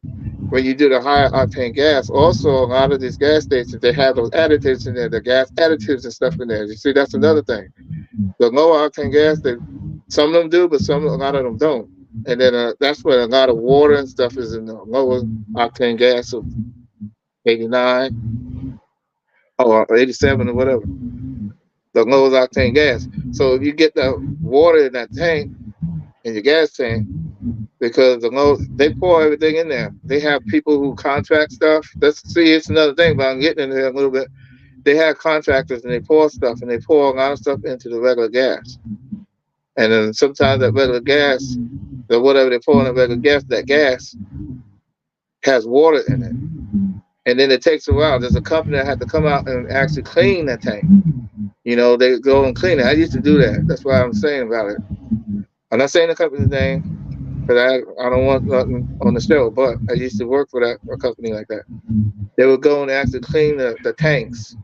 when you do the higher octane gas, also a lot of these gas stations they have those additives in there, the gas additives and stuff in there. You see, that's another thing. The lower octane gas, some of them do, but a lot of them don't. And then that's where a lot of water and stuff is in the lower octane gas of 89 or 87 or whatever. The lowest octane gas. So if you get the water in that tank, in your gas tank, because they pour everything in there. They have people who contract stuff. It's another thing, but I'm getting in there a little bit. They have contractors and they pour stuff and they pour a lot of stuff into the regular gas. And then sometimes that regular gas, or whatever they pour in the regular gas, that gas has water in it. And then it takes a while. There's a company that had to come out and actually clean that tank. You know, they go and clean it. I used to do that. That's why I'm saying about it. I'm not saying the company's name, but I don't want nothing on the show, but I used to work for a company like that. They would go and actually clean the tanks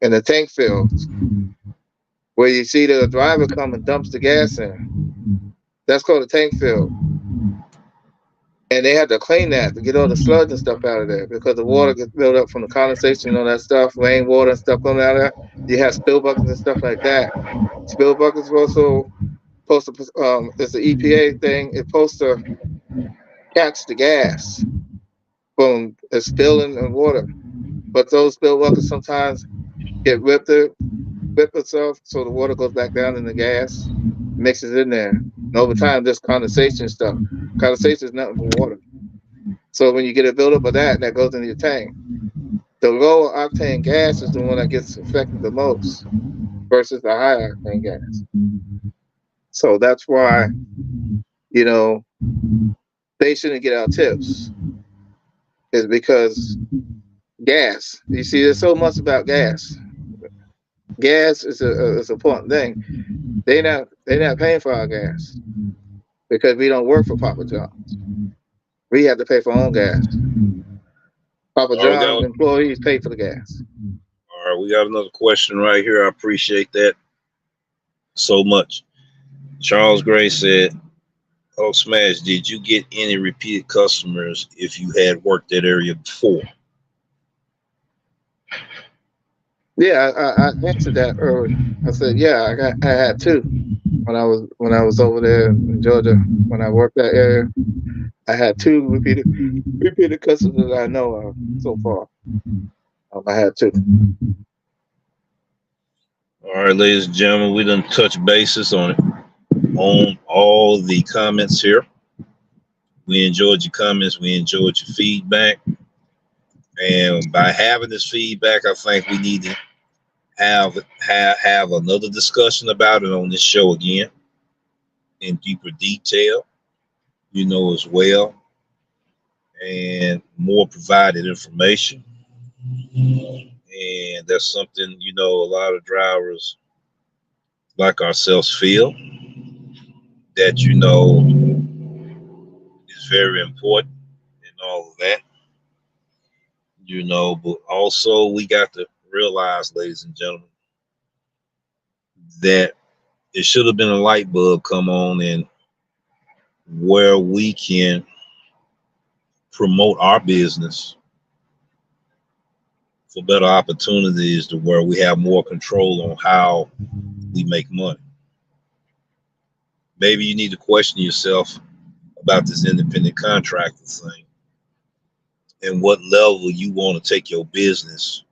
and the tank fields where you see the driver come and dumps the gas in. That's called a tank fill. And they had to clean that to get all the sludge and stuff out of there because the water gets built up from the condensation and all that stuff, rainwater and stuff coming out of that. You have spill buckets and stuff like that. Spill buckets also supposed to, it's the EPA thing, it's supposed to catch the gas from spilling in water. But those spill buckets sometimes get whip itself, so the water goes back down in the gas, mixes in there. And over time, this condensation stuff. Condensation is nothing but water. So when you get a buildup of that goes into your tank. The lower octane gas is the one that gets affected the most versus the high octane gas. So that's why, you know, they shouldn't get our tips. Is because gas. You see, there's so much about gas. Gas is an important thing. They're not paying for our gas because we don't work for Papa John's. We have to pay for our own gas. Papa John's employees pay for the gas. All right, we got another question right here. I appreciate that so much. Charles Gray said, "Oh, Smash, did you get any repeated customers if you had worked that area before?" Yeah, I answered that earlier. I said, yeah, I had two when I was over there in Georgia when I worked that area. I had two repeated customers that I know of so far. I had two. All right, ladies and gentlemen, we done touch bases on all the comments here. We enjoyed your comments. We enjoyed your feedback. And by having this feedback, I think we need to have another discussion about it on this show again in deeper detail, as well, and more provided information. And that's something, a lot of drivers like ourselves feel that, is very important and all of that, but also we got to realize, ladies and gentlemen, that it should have been a light bulb come on and where we can promote our business for better opportunities to where we have more control on how we make money. Maybe you need to question yourself about this independent contractor thing and what level you want to take your business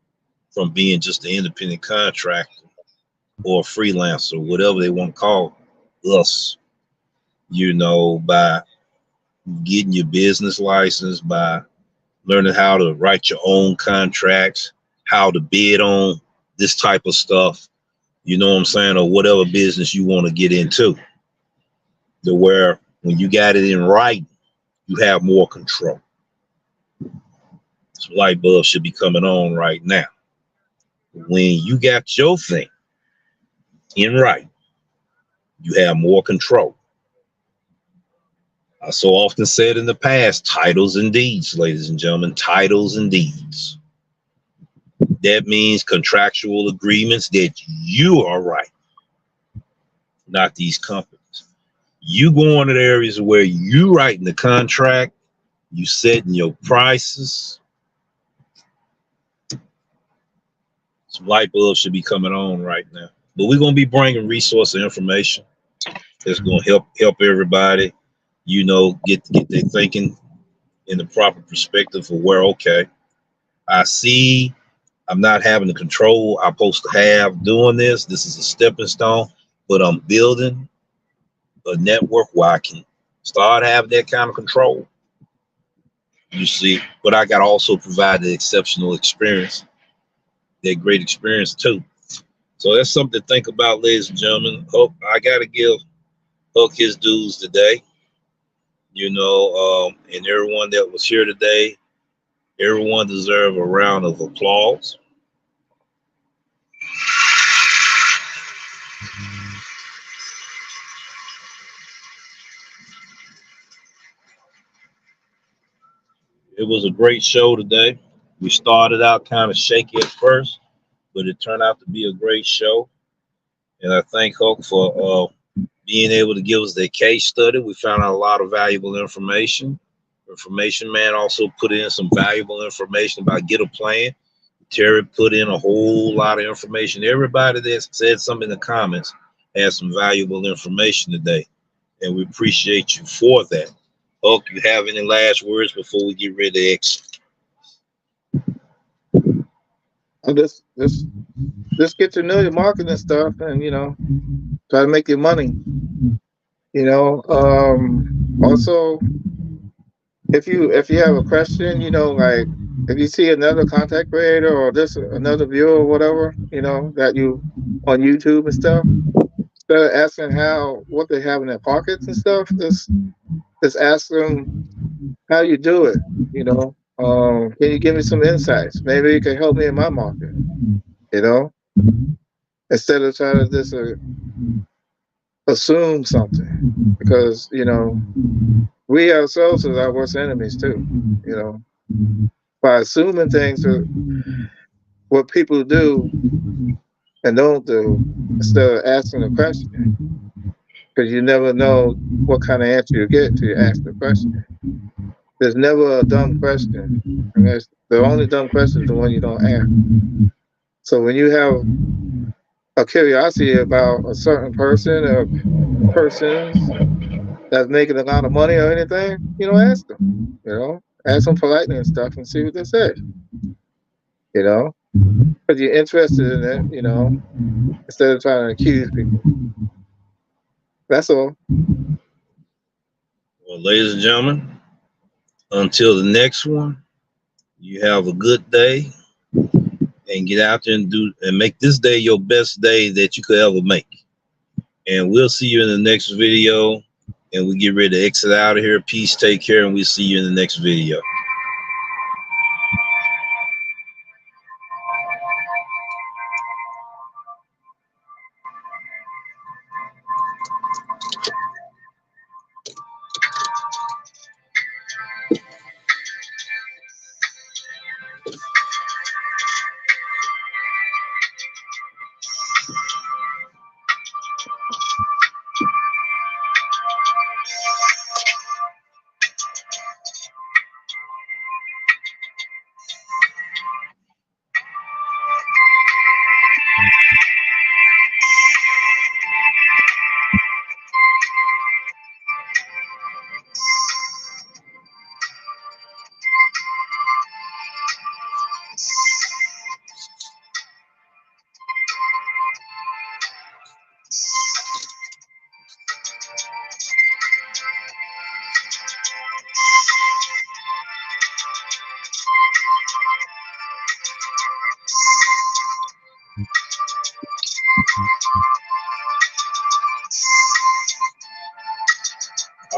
from being just an independent contractor or a freelancer, whatever they want to call us, by getting your business license, by learning how to write your own contracts, how to bid on this type of stuff, you know what I'm saying, or whatever business you want to get into, to where when you got it in writing, you have more control. Some light bulbs should be coming on right now. When you got your thing in writing, you have more control. I so often said in the past, titles and deeds, ladies and gentlemen, titles and deeds. That means contractual agreements that you are right, not these companies. You go into the areas where you writing the contract, you setting your prices. Some light bulbs should be coming on right now. But we're going to be bringing resource and information that's going to help everybody, get their thinking in the proper perspective of where, okay, I see I'm not having the control I'm supposed to have doing this. This is a stepping stone, but I'm building a network where I can start having that kind of control. You see, but I got to also provide the exceptional experience, that great experience too. So that's something to think about, ladies and gentlemen. I got to give Huck his dues today, and everyone that was here today, everyone deserves a round of applause. It was a great show today. We started out kind of shaky at first, but it turned out to be a great show. And I thank Hulk for being able to give us that case study. We found out a lot of valuable information. Information Man also put in some valuable information about Get a Plan. Terry put in a whole lot of information. Everybody that said something in the comments had some valuable information today, and we appreciate you for that. Hulk, you have any last words before we get ready to exit? And just get to know your marketing stuff, and try to make your money. Also, if you have a question, like if you see another contact creator or just another viewer or whatever, that you on YouTube and stuff, instead of asking what they have in their pockets and stuff, just ask them how you do it. Can you give me some insights? Maybe it can help me in my market. You know, instead of trying to just assume something, because we ourselves are our worst enemies too. You know, by assuming things are what people do and don't do, instead of asking a question, because you never know what kind of answer you get till you ask the question. There's never a dumb question, and the only dumb question is the one you don't ask. So when you have a curiosity about a certain person or persons that's making a lot of money or anything, ask them. Ask them politely and stuff and see what they say. Because you're interested in it, instead of trying to accuse people. That's all. Well, ladies and gentlemen, until the next one, you have a good day and get out there and make this day your best day that you could ever make. And we'll see you in the next video. And we get ready to exit out of here. Peace, take care, and we'll see you in the next video.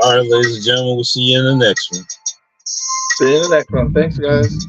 All right, ladies and gentlemen, we'll see you in the next one. See you in the next one. Thanks, guys.